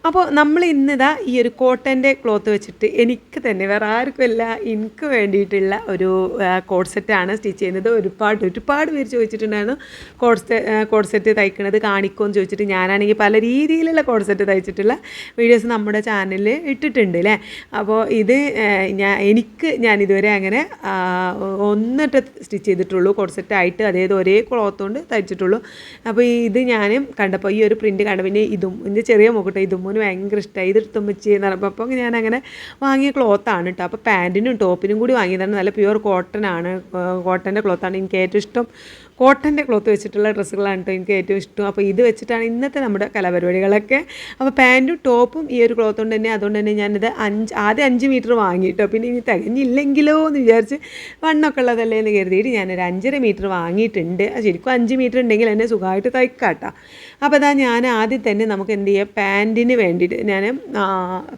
അപ്പോൾ നമ്മൾ ഇന്നിതാ ഈ ഒരു കോട്ടൻ്റെ ക്ലോത്ത് വെച്ചിട്ട് എനിക്ക് തന്നെ വേറെ ആർക്കുമല്ല എനിക്ക് വേണ്ടിയിട്ടുള്ള ഒരു കോഡ് സെറ്റാണ് സ്റ്റിച്ച് ചെയ്യുന്നത്. ഒരുപാട് പേര് ചോദിച്ചിട്ടുണ്ടായിരുന്നു കോഡ് സെറ്റ് തയ്ക്കണത് കാണിക്കുമെന്ന് ചോദിച്ചിട്ട്. ഞാനാണെങ്കിൽ പല രീതിയിലുള്ള കോഡ് സെറ്റ് തയ്ച്ചിട്ടുള്ള വീഡിയോസ് നമ്മുടെ ചാനലിൽ ഇട്ടിട്ടുണ്ട് അല്ലേ. അപ്പോൾ ഇത് ഞാൻ ഇതുവരെ അങ്ങനെ ഒന്നിട്ട് സ്റ്റിച്ച് ചെയ്തിട്ടുള്ളൂ കോഡ് സെറ്റായിട്ട്, അതായത് ഒരേ ക്ലോത്ത് കൊണ്ട് തയ്ച്ചിട്ടുള്ളൂ. അപ്പോൾ ഇത് ഞാൻ കണ്ടപ്പോൾ ഈ ഒരു പ്രിൻറ്റ് കണ്ടപ്പോൾ പിന്നെ ഇതിൻ്റെ ചെറിയ മുഖട്ടെ ഇതും ഭയങ്കര ഇഷ്ടമായി, ഇതെടുത്തും വെച്ച് എന്ന് പറഞ്ഞപ്പോൾ അപ്പോൾ ഞാൻ അങ്ങനെ വാങ്ങിയ ക്ലോത്താണ് കേട്ടോ. അപ്പോൾ പാൻറ്റിനും ടോപ്പിനും കൂടി വാങ്ങിയതാണ്. നല്ല പ്യുവർ കോട്ടൻ്റെ ക്ലോത്താണ് എനിക്ക് ഏറ്റവും ഇഷ്ടം. കോട്ടൻ്റെ ക്ലോത്ത് വെച്ചിട്ടുള്ള ഡ്രസ്സുകളാണ് കേട്ടോ എനിക്ക് ഏറ്റവും ഇഷ്ടം. അപ്പോൾ ഇത് വെച്ചിട്ടാണ് ഇന്നത്തെ നമ്മുടെ കലാപരിപാടികളൊക്കെ. അപ്പോൾ പാൻറ്റും ടോപ്പും ഈ ഒരു ക്ലോത്ത് കൊണ്ട് തന്നെ, അതുകൊണ്ട് തന്നെ ഞാനിത് ആദ്യം 5 മീറ്റർ വാങ്ങി കേട്ടോ. പിന്നെ ഇനി തികഞ്ഞില്ലെങ്കിലോ എന്ന് വിചാരിച്ച് വണ്ണമൊക്കെ ഉള്ളതല്ലേ എന്ന് കരുതിയിട്ട് ഞാനൊരു 5.5 മീറ്റർ വാങ്ങിയിട്ടുണ്ട്. ശരിക്കും 5 മീറ്റർ ഉണ്ടെങ്കിൽ എന്നെ സുഖമായിട്ട് തയ്ക്കാട്ടോ. അപ്പോൾ അതാ ഞാൻ ആദ്യം തന്നെ നമുക്ക് എന്ത് ചെയ്യാം, പാൻറ്റിന് വേണ്ടിയിട്ട് ഞാൻ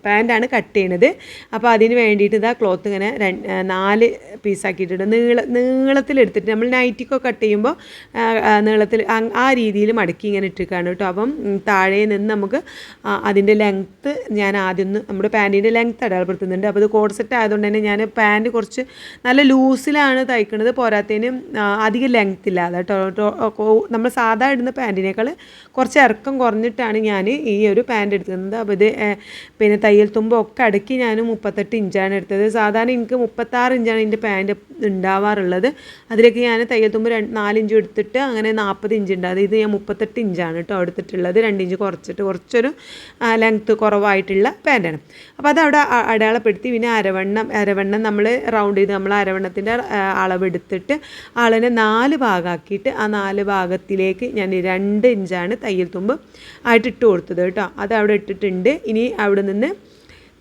പാൻറ്റാണ് കട്ട് ചെയ്യണത്. അപ്പോൾ അതിന് വേണ്ടിയിട്ട് ഇതാ ക്ലോത്ത് ഇങ്ങനെ 4 പീസാക്കിയിട്ടുണ്ട്. നീളത്തിലെടുത്തിട്ട് നമ്മൾ നൈറ്റിക്കൊക്കെ കട്ട് ചെയ്യുമ്പോൾ നീളത്തിൽ ആ രീതിയിൽ മടക്കി ഇങ്ങനെ ഇട്ടിരിക്കുകയാണ് കേട്ടോ. അപ്പം താഴെ നിന്ന് നമുക്ക് അതിൻ്റെ ലെങ്ത്ത് ഞാൻ ആദ്യം നമ്മുടെ പാൻറ്റിൻ്റെ ലെങ്ത്ത് അടയാളപ്പെടുത്തുന്നുണ്ട്. അപ്പോൾ ഇത് കോഡ് സെറ്റ് ആയതുകൊണ്ട് തന്നെ ഞാൻ പാൻറ്റ് കുറച്ച് നല്ല ലൂസിലാണ് തയ്ക്കുന്നത്. പോരാത്തതിന് അധികം ലെങ്ത്ത് ഇല്ലാതെ കേട്ടോ. നമ്മൾ സാധാ ഇടുന്ന പാൻറ്റിനേക്കാൾ കുറച്ച് ഇറക്കം കുറഞ്ഞിട്ടാണ് ഞാൻ ഈ ഒരു പാൻറ്റ് എടുക്കുന്നത്. അപ്പോൾ ഇത് പിന്നെ തയ്യൽ തുമ്പൊക്കെ അടക്കി ഞാൻ 38 ഇഞ്ചാണ് എടുത്തത്. സാധാരണ എനിക്ക് 36 ഇഞ്ചാണ് എൻ്റെ പാൻറ്റ് ഉണ്ടാവാറുള്ളത്. അതിലേക്ക് ഞാൻ തയ്യൽ തുമ്പ് 4 ഇഞ്ച് എടുത്തിട്ട് അങ്ങനെ 40 ഇഞ്ച് ഉണ്ട്. ഇത് ഞാൻ 38 ഇഞ്ചാണ് കേട്ടോ എടുത്തിട്ടുള്ളത്. 2 ഇഞ്ച് കുറച്ചിട്ട് കുറച്ചൊരു ലെങ്ത്ത് കുറവായിട്ടുള്ള പാൻറ്റാണ്. അപ്പോൾ അതവിടെ അടയാളപ്പെടുത്തി. പിന്നെ അരവണ്ണം നമ്മൾ റൗണ്ട് ചെയ്ത് നമ്മൾ അരവണ്ണത്തിൻ്റെ അളവെടുത്തിട്ട് ആളിനെ 4 ഭാഗമാക്കിയിട്ട് ആ 4 ഭാഗത്തിലേക്ക് ഞാൻ 2 ഇഞ്ചാണ് തയ്യൽ തുമ്പ് ആയിട്ട് ഇട്ട് കൊടുത്തത് കേട്ടോ. അത് അവിടെ ഇട്ടിട്ടുണ്ട്. ഇനി അവിടെ നിന്ന്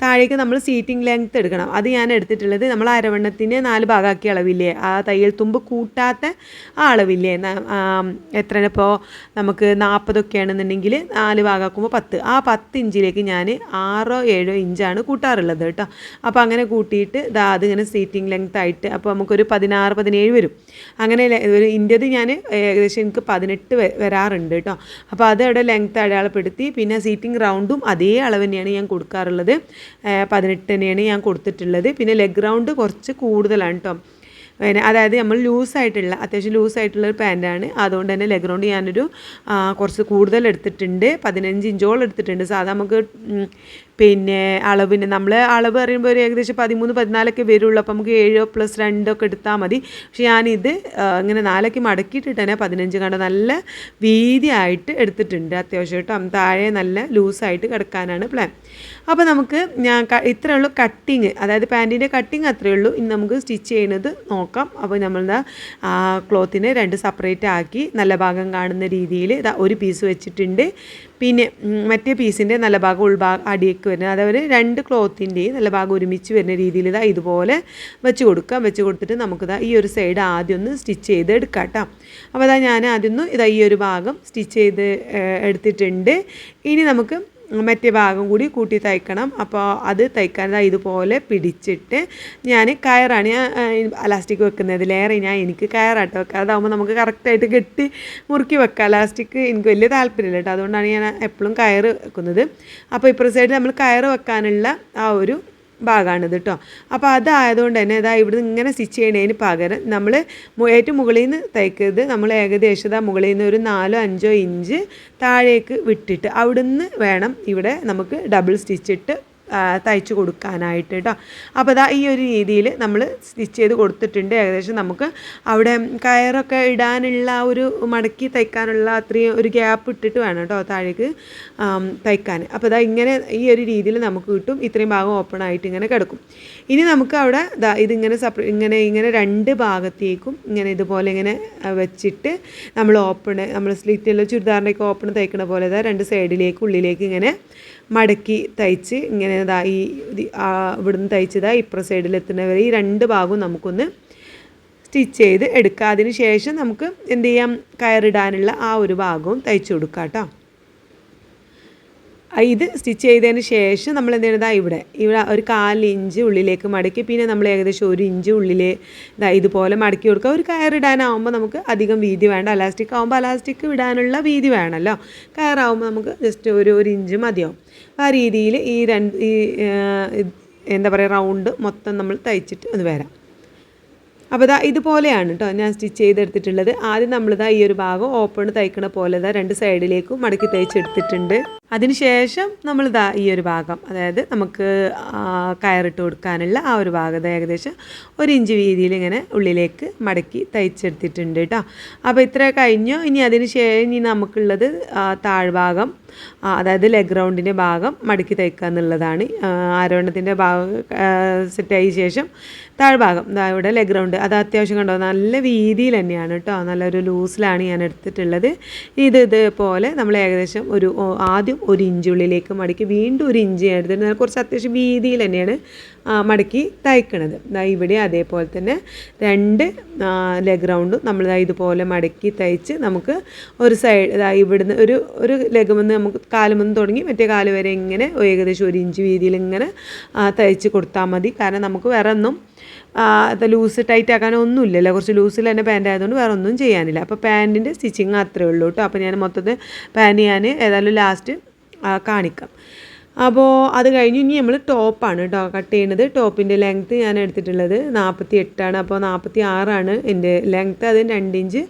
താഴേക്ക് നമ്മൾ സീറ്റിംഗ് ലെങ്ത്ത് എടുക്കണം. അത് ഞാൻ എടുത്തിട്ടുള്ളത് നമ്മൾ അരവണ്ണത്തിന് 4 ഭാഗമാക്കിയ അളവില്ലേ, ആ തയ്യൽ തുമ്പ് കൂട്ടാത്ത ആ അളവില്ലേ, എത്രയാണിപ്പോൾ നമുക്ക് 40 ആണെന്നുണ്ടെങ്കിൽ 4 ഭാഗമാക്കുമ്പോൾ 10, ആ 10 ഇഞ്ചിലേക്ക് ഞാൻ 6-7 ഇഞ്ചാണ് കൂട്ടാറുള്ളത് കേട്ടോ. അപ്പോൾ അങ്ങനെ കൂട്ടിയിട്ട് അതിങ്ങനെ സീറ്റിംഗ് ലെങ്ത്ത് ആയിട്ട് അപ്പോൾ നമുക്കൊരു 16-17 വരും. അങ്ങനെ ഇന്ത്യത് ഞാൻ ഏകദേശം എനിക്ക് 18 വരാറുണ്ട് കേട്ടോ. അപ്പോൾ അത് അവിടെ ലെങ്ത്ത് അടയാളപ്പെടുത്തി. പിന്നെ സീറ്റിംഗ് റൗണ്ടും അതേ അളവ് തന്നെയാണ് ഞാൻ കൊടുക്കാറുള്ളത്. 18 തന്നെയാണ് ഞാൻ കൊടുത്തിട്ടുള്ളത്. പിന്നെ ലെഗ് റൗണ്ട് കുറച്ച് കൂടുതലാണ് കേട്ടോ. പിന്നെ അതായത് നമ്മൾ അത്യാവശ്യം ലൂസായിട്ടുള്ളൊരു പാൻറ്റാണ്. അതുകൊണ്ട് തന്നെ ലെഗ് റൗണ്ട് ഞാനൊരു കുറച്ച് കൂടുതൽ എടുത്തിട്ടുണ്ട്. 15 ഇഞ്ചോളം എടുത്തിട്ടുണ്ട്. സാധാരണ നമുക്ക് പിന്നെ നമ്മൾ അളവ് പറയുമ്പോൾ ഒരു ഏകദേശം 13-14 വരുള്ളൂ. അപ്പോൾ നമുക്ക് 7+2 എടുത്താൽ മതി. പക്ഷേ ഞാനിത് ഇങ്ങനെ 4 മടക്കിയിട്ടിട്ട് തന്നെ 15 കണ്ട നല്ല വീതിയായിട്ട് എടുത്തിട്ടുണ്ട് അത്യാവശ്യം കേട്ടോ. താഴെ നല്ല ലൂസായിട്ട് കിടക്കാനാണ് പ്ലാൻ. അപ്പോൾ നമുക്ക് ഇത്രയേ ഉള്ളൂ കട്ടിങ്, അതായത് പാൻറ്റിൻ്റെ കട്ടിങ് അത്രയേ ഉള്ളൂ. ഇനി നമുക്ക് സ്റ്റിച്ച് ചെയ്യുന്നത് നോക്കാം. അപ്പോൾ നമ്മളെന്താ ക്ലോത്തിനെ 2 സെപ്പറേറ്റ് ആക്കി നല്ല ഭാഗം കാണുന്ന രീതിയിൽ ഒരു പീസ് വെച്ചിട്ടുണ്ട്. പിന്നെ മറ്റേ പീസിൻ്റെ നല്ല ഭാഗം അടിയേക്ക് വരുന്നത്, അതായത് 2 ക്ലോത്തിൻ്റെയും നല്ല ഭാഗം ഒരുമിച്ച് വരുന്ന രീതിയിൽ ഇതുപോലെ വെച്ച് കൊടുത്തിട്ട് നമുക്കിതാ ഈ ഒരു സൈഡ് ആദ്യം ഒന്ന് സ്റ്റിച്ച് ചെയ്ത് എടുക്കാം കേട്ടോ. അപ്പോൾ ഞാൻ ആദ്യം ഈ ഒരു ഭാഗം സ്റ്റിച്ച് ചെയ്ത് എടുത്തിട്ടുണ്ട്. ഇനി നമുക്ക് മറ്റേ ഭാഗം കൂടി കൂട്ടി തയ്ക്കണം. അപ്പോൾ അത് തയ്ക്കാൻ ഇതുപോലെ പിടിച്ചിട്ട് ഞാൻ കയറാണ് അലാസ്റ്റിക് വെക്കുന്നതിലേറെ എനിക്ക് കയറാട്ടോ വെക്കുക. അതാകുമ്പോൾ നമുക്ക് കറക്റ്റായിട്ട് കെട്ടി മുറുക്കി വെക്കാം. അലാസ്റ്റിക് എനിക്ക് വലിയ താല്പര്യമില്ല കേട്ടോ. അതുകൊണ്ടാണ് ഞാൻ എപ്പോഴും കയറ് വെക്കുന്നത്. അപ്പോൾ ഇപ്പുറത്തെ സൈഡ് നമ്മൾ കയറ് വെക്കാനുള്ള ആ ഒരു ഭാഗമാണിത് കേട്ടോ. അപ്പോൾ അതായതുകൊണ്ട് തന്നെ ഇവിടുന്ന് ഇങ്ങനെ സ്റ്റിച്ച് ചെയ്യുന്നതിന് പകരം നമ്മൾ ഏറ്റവും മുകളിൽ നിന്ന് തയ്ക്കരുത്. നമ്മൾ ഏകദേശം മുകളിൽ നിന്ന് ഒരു 4-5 ഇഞ്ച് താഴേക്ക് വിട്ടിട്ട് അവിടുന്ന് വേണം ഇവിടെ നമുക്ക് ഡബിൾ സ്റ്റിച്ചിട്ട് തയ്ച്ച് കൊടുക്കാനായിട്ട് കേട്ടോ. അപ്പോൾ ഈ ഒരു രീതിയിൽ നമ്മൾ സ്റ്റിച്ച് ചെയ്ത് കൊടുത്തിട്ടുണ്ട്. ഏകദേശം നമുക്ക് അവിടെ കയറൊക്കെ ഇടാനുള്ള ഒരു മടക്കി തയ്ക്കാനുള്ള അത്രയും ഒരു ഗ്യാപ്പ് ഇട്ടിട്ട് വേണം കേട്ടോ താഴേക്ക് തയ്ക്കാൻ. അപ്പോൾ ഇങ്ങനെ ഈ ഒരു രീതിയിൽ നമുക്ക് കിട്ടും. ഇത്രയും ഭാഗം ഓപ്പൺ ആയിട്ട് ഇങ്ങനെ കിടക്കും. ഇനി നമുക്ക് അവിടെ ഇതിങ്ങനെ ഇങ്ങനെ 2 ഭാഗത്തേക്കും ഇങ്ങനെ ഇതുപോലെ ഇങ്ങനെ വെച്ചിട്ട് നമ്മൾ സ്ലിറ്റിൽ ചുരിദാറിൻ്റെയൊക്കെ ഓപ്പൺ തയ്ക്കണ പോലെ 2 സൈഡിലേക്ക് ഉള്ളിലേക്ക് ഇങ്ങനെ മടക്കി തയ്ച്ച് ഇങ്ങനെ ഇവിടുന്ന് തയ്ച്ചതാ ഇപ്പുറ സൈഡിലെത്തുന്നവരെ ഈ 2 ഭാഗവും നമുക്കൊന്ന് സ്റ്റിച്ച് ചെയ്ത് എടുക്കുക. അതിന് ശേഷം നമുക്ക് എന്ത് ചെയ്യാം, കയറിടാനുള്ള ആ ഒരു ഭാഗവും തയ്ച്ചു കൊടുക്കാം കേട്ടോ. ഇത് സ്റ്റിച്ച് ചെയ്തതിന് ശേഷം നമ്മൾ എന്ത് ചെയ്യുന്നത്, ഇവിടെ ഒരു 1/4 ഇഞ്ച് ഉള്ളിലേക്ക് മടക്കി പിന്നെ നമ്മൾ ഏകദേശം 1 ഇഞ്ച് ഉള്ളിൽ ഇതുപോലെ മടക്കി കൊടുക്കുക. ഒരു കയറിടാനാവുമ്പോൾ നമുക്ക് അധികം വീതി വേണ്ട. അലാസ്റ്റിക് ആകുമ്പോൾ അലാസ്റ്റിക് വിടാനുള്ള വീതി വേണമല്ലോ. കയറാവുമ്പോൾ നമുക്ക് ജസ്റ്റ് ഒരു ഇഞ്ച് മതിയാവും. ആ രീതിയിൽ എന്താ പറയുക റൗണ്ട് മൊത്തം നമ്മൾ തയ്ച്ചിട്ട് ഒന്ന് വരാം. അപ്പോൾ ഇതുപോലെയാണ് കേട്ടോ ഞാൻ സ്റ്റിച്ച് ചെയ്തെടുത്തിട്ടുള്ളത്. ആദ്യം നമ്മളിതാ ഈ ഒരു ഭാഗം ഓപ്പൺ തയ്ക്കണ പോലെ രണ്ട് സൈഡിലേക്കും മടക്കി തയ്ച്ചെടുത്തിട്ടുണ്ട്. അതിനുശേഷം നമ്മളിതാ ഈ ഒരു ഭാഗം, അതായത് നമുക്ക് കയറിട്ട് കൊടുക്കാനുള്ള ആ ഒരു ഭാഗം ഏകദേശം 1 ഇഞ്ച് വീതിയിൽ ഇങ്ങനെ ഉള്ളിലേക്ക് മടക്കി തയ്ച്ചെടുത്തിട്ടുണ്ട് കേട്ടോ. അപ്പോൾ ഇത്ര കഴിഞ്ഞു. ഇനി അതിന് ശേഷം ഇനി നമുക്കുള്ളത് താഴ്ഭാഗം, അതായത് ലെഗ് റൗണ്ടിൻ്റെ ഭാഗം മടക്കി തയ്ക്കുക എന്നുള്ളതാണ്. ആരോഹണത്തിൻ്റെ ഭാഗം സെറ്റായ ശേഷം താഴ്ഭാഗം ഇവിടെ ലെഗ് റൗണ്ട് അത് അത്യാവശ്യം കണ്ടോ നല്ല വീതിയിൽ തന്നെയാണ് കേട്ടോ, നല്ലൊരു ലൂസിലാണ് ഞാൻ എടുത്തിട്ടുള്ളത്. ഇതുപോലെ നമ്മൾ ഏകദേശം ആദ്യം 1 ഇഞ്ച് ഉള്ളിലേക്ക് മടക്കി വീണ്ടും 1 ഇഞ്ച് എടുത്തിട്ട് കുറച്ച് അത്യാവശ്യം വീതിയിൽ തന്നെയാണ് മടക്കി തയ്ക്കണത്. ഇവിടെ അതേപോലെ തന്നെ 2 ലെഗ് റൗണ്ടും നമ്മൾ ഇതുപോലെ മടക്കി തയ്ച്ച് നമുക്ക് ഒരു സൈഡ് ഇവിടുന്ന് ഒരു ലെഗുമെന്ന് നമുക്ക് കാലുമെന്ന് തുടങ്ങി മറ്റേ കാല് വരെ ഇങ്ങനെ ഏകദേശം 1 ഇഞ്ച് വീതിയിൽ ഇങ്ങനെ തയ്ച്ച് കൊടുത്താൽ മതി. കാരണം നമുക്ക് വേറെ ഒന്നും ലൂസ് ടൈറ്റ് ആക്കാനൊന്നും ഇല്ലല്ലോ, കുറച്ച് ലൂസിൽ തന്നെ പാൻറ്റ് ആയതുകൊണ്ട് വേറെ ഒന്നും ചെയ്യാനില്ല. അപ്പോൾ പാൻറ്റിൻ്റെ സ്റ്റിച്ചിങ് അത്രേ ഉള്ളൂ കേട്ടോ. അപ്പോൾ ഞാൻ മൊത്തത്തിൽ പാൻറ്റ് ഞാൻ ഏതായാലും ലാസ്റ്റ് കാണിക്കാം. അപ്പോൾ അത് കഴിഞ്ഞ് ഇനി നമ്മൾ ടോപ്പാണ് കേട്ടോ കട്ട് ചെയ്യുന്നത്. ടോപ്പിൻ്റെ ലെങ്ത്ത് ഞാൻ എടുത്തിട്ടുള്ളത് 48 അപ്പോൾ 46 എൻ്റെ ലെങ്ത്ത്. അത് 2 ഇഞ്ച്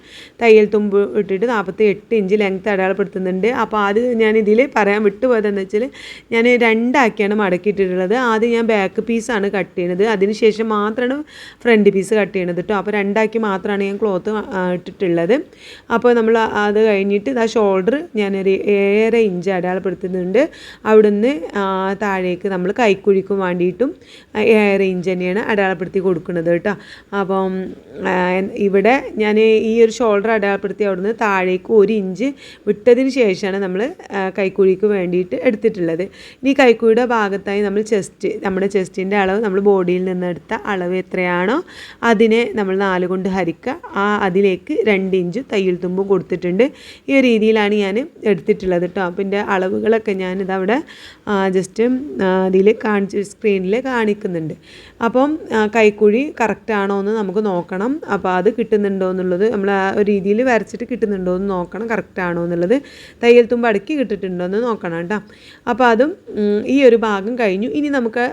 തയ്യൽ തുമ്പ് ഇട്ടിട്ട് 48 ഇഞ്ച് ലെങ്ത്ത് അടയാളപ്പെടുത്തുന്നുണ്ട്. അപ്പോൾ അത് ഞാൻ ഇതിൽ പറയാൻ വിട്ടുപോയതെന്ന് വെച്ചാൽ ഞാൻ 2 ആക്കിയാണ് മടക്കിയിട്ടുള്ളത്. ആദ്യം ഞാൻ ബാക്ക് പീസാണ് കട്ട് ചെയ്യുന്നത്, അതിനുശേഷം മാത്രമാണ് ഫ്രണ്ട് പീസ് കട്ട് ചെയ്യണത് കേട്ടോ. അപ്പോൾ 2 ആക്കി മാത്രമാണ് ഞാൻ ക്ലോത്ത് ഇട്ടിട്ടുള്ളത്. അപ്പോൾ നമ്മൾ അത് കഴിഞ്ഞിട്ട് ഷോൾഡർ ഞാനൊരു 7.5 ഇഞ്ച് അടയാളപ്പെടുത്തുന്നുണ്ട്. അവിടുന്ന് താഴേക്ക് നമ്മൾ കൈക്കുഴിക്കും വേണ്ടിയിട്ടും 7.5 ഇഞ്ച് തന്നെയാണ് അടയാളപ്പെടുത്തി കൊടുക്കുന്നത് കേട്ടോ. അപ്പം ഇവിടെ ഞാൻ ഈ ഒരു ഷോൾഡർ അടയാളപ്പെടുത്തി അവിടുന്ന് താഴേക്ക് 1 ഇഞ്ച് വിട്ടതിന് ശേഷമാണ് നമ്മൾ കൈക്കുഴിക്ക് വേണ്ടിയിട്ട് എടുത്തിട്ടുള്ളത്. ഇനി കൈക്കുഴിയുടെ ഭാഗത്തായി നമ്മൾ നമ്മുടെ ചെസ്റ്റിൻ്റെ അളവ് നമ്മൾ ബോഡിയിൽ നിന്ന് എടുത്ത അളവ് എത്രയാണോ അതിനെ നമ്മൾ 4 കൊണ്ട് ഹരിക്കുക. അതിലേക്ക് 2 ഇഞ്ച് തയ്യൽ തുമ്പും കൊടുത്തിട്ടുണ്ട്. ഈ ഒരു രീതിയിലാണ് ഞാൻ എടുത്തിട്ടുള്ളത് കേട്ടോ. അപ്പോൾ എൻ്റെ അളവുകളൊക്കെ ഞാനിതവിടെ ജസ്റ്റ് ഇതിൽ സ്ക്രീനിൽ കാണിക്കുന്നുണ്ട്. അപ്പം കൈക്കുഴി കറക്റ്റാണോ എന്ന് നമുക്ക് നോക്കണം. അപ്പോൾ അത് കിട്ടുന്നുണ്ടോ എന്നുള്ളത് നമ്മൾ ആ ഒരു രീതിയിൽ വരച്ചിട്ട് കിട്ടുന്നുണ്ടോ എന്ന് നോക്കണം, കറക്റ്റാണോ എന്നുള്ളത്. തയ്യൽ തുമ്പ് അടക്കി കിട്ടിയിട്ടുണ്ടോ എന്ന് നോക്കണം കേട്ടോ. അപ്പോൾ അതും ഈ ഒരു ഭാഗം കഴിഞ്ഞു. ഇനി നമുക്ക്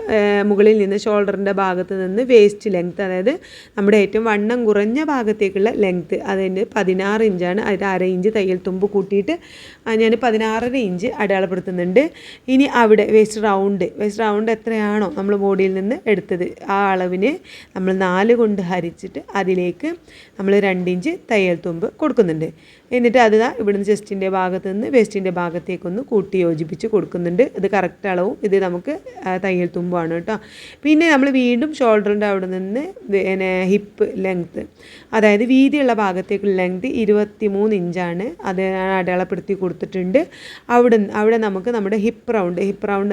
മുകളിൽ നിന്ന് ഷോൾഡറിൻ്റെ ഭാഗത്ത് നിന്ന് വേസ്റ്റ് ലെങ്ത്ത്, അതായത് നമ്മുടെ ഏറ്റവും വണ്ണം കുറഞ്ഞ ഭാഗത്തേക്കുള്ള ലെങ്ത്ത് അതിൻ്റെ 16 ഇഞ്ചാണ്. അതിൽ 1/2 ഇഞ്ച് തയ്യൽ തുമ്പ് കൂട്ടിയിട്ട് ഞാൻ 16.5 ഇഞ്ച് അടയാളപ്പെടുത്തുന്നുണ്ട്. ഇനി അവിടെ വേസ്റ്റ് റൗണ്ട് എത്രയാണോ നമ്മൾ ബോഡിയിൽ നിന്ന് എടുത്തത് ആ അളവിന് നമ്മൾ 4 കൊണ്ട് ഹരിച്ചിട്ട് അതിലേക്ക് നമ്മൾ 2 ഇഞ്ച് തയ്യൽ തുമ്പ് കൊടുക്കുന്നുണ്ട്. എന്നിട്ട് അത് ഇവിടുന്ന് ചെസ്റ്റിൻ്റെ ഭാഗത്ത് നിന്ന് വേസ്റ്റിൻ്റെ ഭാഗത്തേക്കൊന്ന് കൂട്ടി യോജിപ്പിച്ച് കൊടുക്കുന്നുണ്ട്. ഇത് കറക്റ്റ് അളവും ഇത് നമുക്ക് തയ്യൽ തുമ്പാണ് കേട്ടോ. പിന്നെ നമ്മൾ വീണ്ടും ഷോൾഡറിൻ്റെ അവിടെ നിന്ന് ഹിപ്പ് ലെങ്ത്ത്, അതായത് വീതിയുള്ള ഭാഗത്തേക്കുള്ള ലെങ്ത്ത് 23 ഇഞ്ചാണ്. അത് അടയാളപ്പെടുത്തി കൊടുത്തിട്ടുണ്ട്. അവിടെ നമുക്ക് നമ്മുടെ ഹിപ്പ് റൗണ്ട്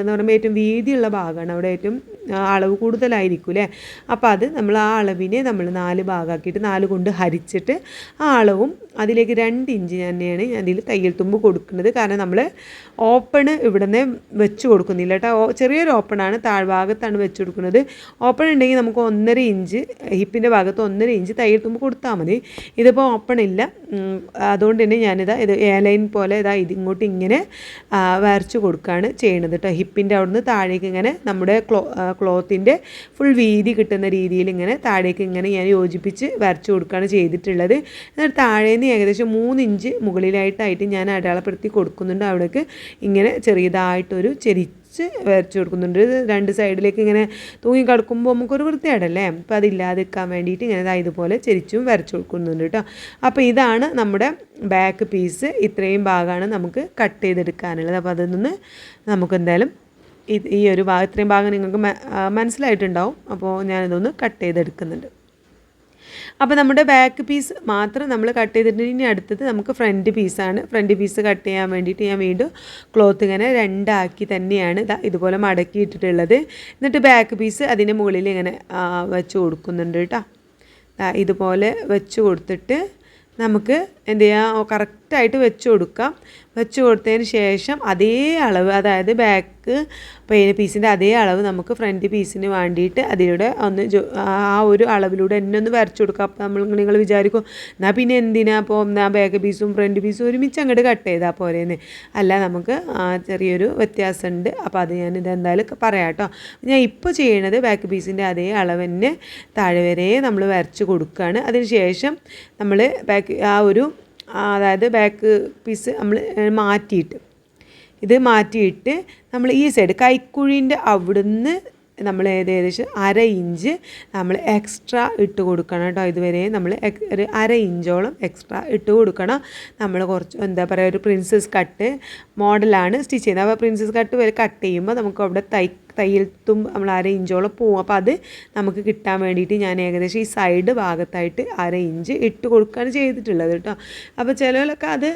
എന്ന് പറയുമ്പോൾ ഏറ്റവും വീതിയുള്ള ഭാഗമാണ്, അവിടെ ഏറ്റവും അളവ് കൂടുതലായിരിക്കും അല്ലേ. അപ്പോൾ അത് നമ്മൾ ആ അളവിനെ നമ്മൾ 4 ഭാഗമാക്കിയിട്ട് 4 കൊണ്ട് ഹരിച്ചിട്ട് ആ അളവും അതിലേക്ക് 2 ഇഞ്ച് തന്നെയാണ് അതിൽ തയ്യൽ തുമ്പ് കൊടുക്കുന്നത്. കാരണം നമ്മൾ ഓപ്പണ് ഇവിടെ നിന്ന് വെച്ച് കൊടുക്കുന്നില്ല കേട്ടോ. ചെറിയൊരു ഓപ്പണാണ്, താഴ്ഭാഗത്താണ് വെച്ച് കൊടുക്കുന്നത്. ഓപ്പൺ ഉണ്ടെങ്കിൽ നമുക്ക് 1.5 ഇഞ്ച് ഹിപ്പിൻ്റെ ഭാഗത്ത് 1.5 ഇഞ്ച് തയ്യൽ തുമ്പ് കൊടുത്താൽ മതി. ഇതിപ്പോൾ ഓപ്പൺ ഇല്ല, അതുകൊണ്ട് തന്നെ ഇത് എയർലൈൻ പോലെ ഇങ്ങോട്ട് ഇങ്ങനെ വരച്ച് കൊടുക്കുകയാണ് ചെയ്യുന്നത് കേട്ടോ. ഹിപ്പിൻ്റെ അവിടുന്ന് താഴേക്ക് ഇങ്ങനെ നമ്മുടെ ക്ലോത്തിൻ്റെ ഫുൾ വീതി കിട്ടുന്ന രീതിയിൽ ഇങ്ങനെ താഴേക്ക് ഇങ്ങനെ ഞാൻ യോജിപ്പിച്ച് വരച്ച് കൊടുക്കുകയാണ് ചെയ്തിട്ടുള്ളത്. എന്നിട്ട് താഴേന്ന് ഏകദേശം 3 ഇഞ്ച് മുകളിലായിട്ടായിട്ട് ഞാൻ അടയാളപ്പെടുത്തി കൊടുക്കുന്നുണ്ട്. അവിടേക്ക് ഇങ്ങനെ ചെറിയതായിട്ടൊരു വരച്ച് കൊടുക്കുന്നുണ്ട്. 2 സൈഡിലേക്ക് ഇങ്ങനെ തൂങ്ങി കിടക്കുമ്പോൾ നമുക്കൊരു വൃത്തിയായിട്ടല്ലേ, അപ്പോൾ അതില്ലാതിരിക്കാൻ വേണ്ടിയിട്ട് ഇങ്ങനെ ഇതുപോലെ ചെരിച്ചും വരച്ച് കൊടുക്കുന്നുണ്ട് കേട്ടോ. അപ്പോൾ ഇതാണ് നമ്മുടെ ബാക്ക് പീസ്. ഇത്രയും ഭാഗമാണ് നമുക്ക് കട്ട് ചെയ്തെടുക്കാനുള്ളത്. അപ്പോൾ അതിൽ നിന്ന് നമുക്ക് എന്തായാലും ഈ ഒരു ഇത്രയും ഭാഗം നിങ്ങൾക്ക് മനസ്സിലായിട്ടുണ്ടാവും. അപ്പോൾ ഞാനിതൊന്ന് കട്ട് ചെയ്തെടുക്കുന്നുണ്ട്. അപ്പോൾ നമ്മുടെ ബാക്ക് പീസ് മാത്രം നമ്മൾ കട്ട് ചെയ്തിട്ടുണ്ട്. ഇനി അടുത്തത് നമുക്ക് ഫ്രണ്ട് പീസാണ്. ഫ്രണ്ട് പീസ് കട്ട് ചെയ്യാൻ വേണ്ടിയിട്ട് ഞാൻ വീണ്ടും ക്ലോത്ത് ഇങ്ങനെ 2 ആക്കി തന്നെയാണ് ഇതുപോലെ മടക്കിയിട്ടിട്ടുള്ളത്. എന്നിട്ട് ബാക്ക് പീസ് അതിൻ്റെ മുകളിൽ ഇങ്ങനെ വെച്ച് കൊടുക്കുന്നുണ്ട് കേട്ടോ. ഇതുപോലെ വെച്ച് കൊടുത്തിട്ട് നമുക്ക് എന്ത് ചെയ്യാം, കറക്റ്റ് കറക്റ്റായിട്ട് വെച്ച് കൊടുക്കാം. വെച്ച് കൊടുത്തതിന് ശേഷം അതേ അളവ്, അതായത് ബാക്ക് പീസിൻ്റെ അതേ അളവ് നമുക്ക് ഫ്രണ്ട് പീസിന് വേണ്ടിയിട്ട് അതിലൂടെ ഒന്ന് ആ ഒരു അളവിലൂടെ എന്നെ ഒന്ന് വരച്ചു കൊടുക്കാം. അപ്പോൾ നിങ്ങൾ വിചാരിക്കും എന്നാൽ പിന്നെ എന്തിനാ അപ്പോൾ ആ ബാക്ക് പീസും ഫ്രണ്ട് പീസും ഒരുമിച്ച് അങ്ങോട്ട് കട്ട് ചെയ്താൽ പോരേന്ന്. അല്ല, നമുക്ക് ചെറിയൊരു വ്യത്യാസമുണ്ട്. അപ്പോൾ അത് ഞാൻ ഇതെന്തായാലും പറയാം കേട്ടോ. ഞാൻ ഇപ്പോൾ ചെയ്യണത് ബാക്ക് പീസിൻ്റെ അതേ അളവ് തന്നെ താഴെ വരെ നമ്മൾ വരച്ച് കൊടുക്കുകയാണ്. അതിന് ശേഷം നമ്മൾ അതായത് ബാക്ക് പീസ് നമ്മൾ മാറ്റിയിട്ട് നമ്മൾ ഈ സൈഡ് കൈക്കുഴീൻ്റെ അവിടുന്ന് നമ്മൾ ഏകദേശം 1/2 ഇഞ്ച് നമ്മൾ എക്സ്ട്രാ ഇട്ട് കൊടുക്കണം കേട്ടോ. ഇതുവരെ നമ്മൾ ഒരു 1/2 ഇഞ്ചോളം എക്സ്ട്രാ ഇട്ട് കൊടുക്കണം. നമ്മൾ കുറച്ച് എന്താ പറയുക, ഒരു പ്രിൻസസ് കട്ട് മോഡലാണ് സ്റ്റിച്ച് ചെയ്യുന്നത്. അപ്പോൾ പ്രിൻസസ് കട്ട് വരെ കട്ട് ചെയ്യുമ്പോൾ നമുക്ക് അവിടെ തയ്യൽത്തും നമ്മൾ 1/2 ഇഞ്ചോളം പോവും. അപ്പോൾ അത് നമുക്ക് കിട്ടാൻ വേണ്ടിയിട്ട് ഞാൻ ഏകദേശം ഈ സൈഡ് ഭാഗത്തായിട്ട് 1/2 ഇഞ്ച് ഇട്ട് കൊടുക്കുകയാണ് ചെയ്തിട്ടുള്ളത് കേട്ടോ. അപ്പോൾ ചിലവരൊക്കെ അത്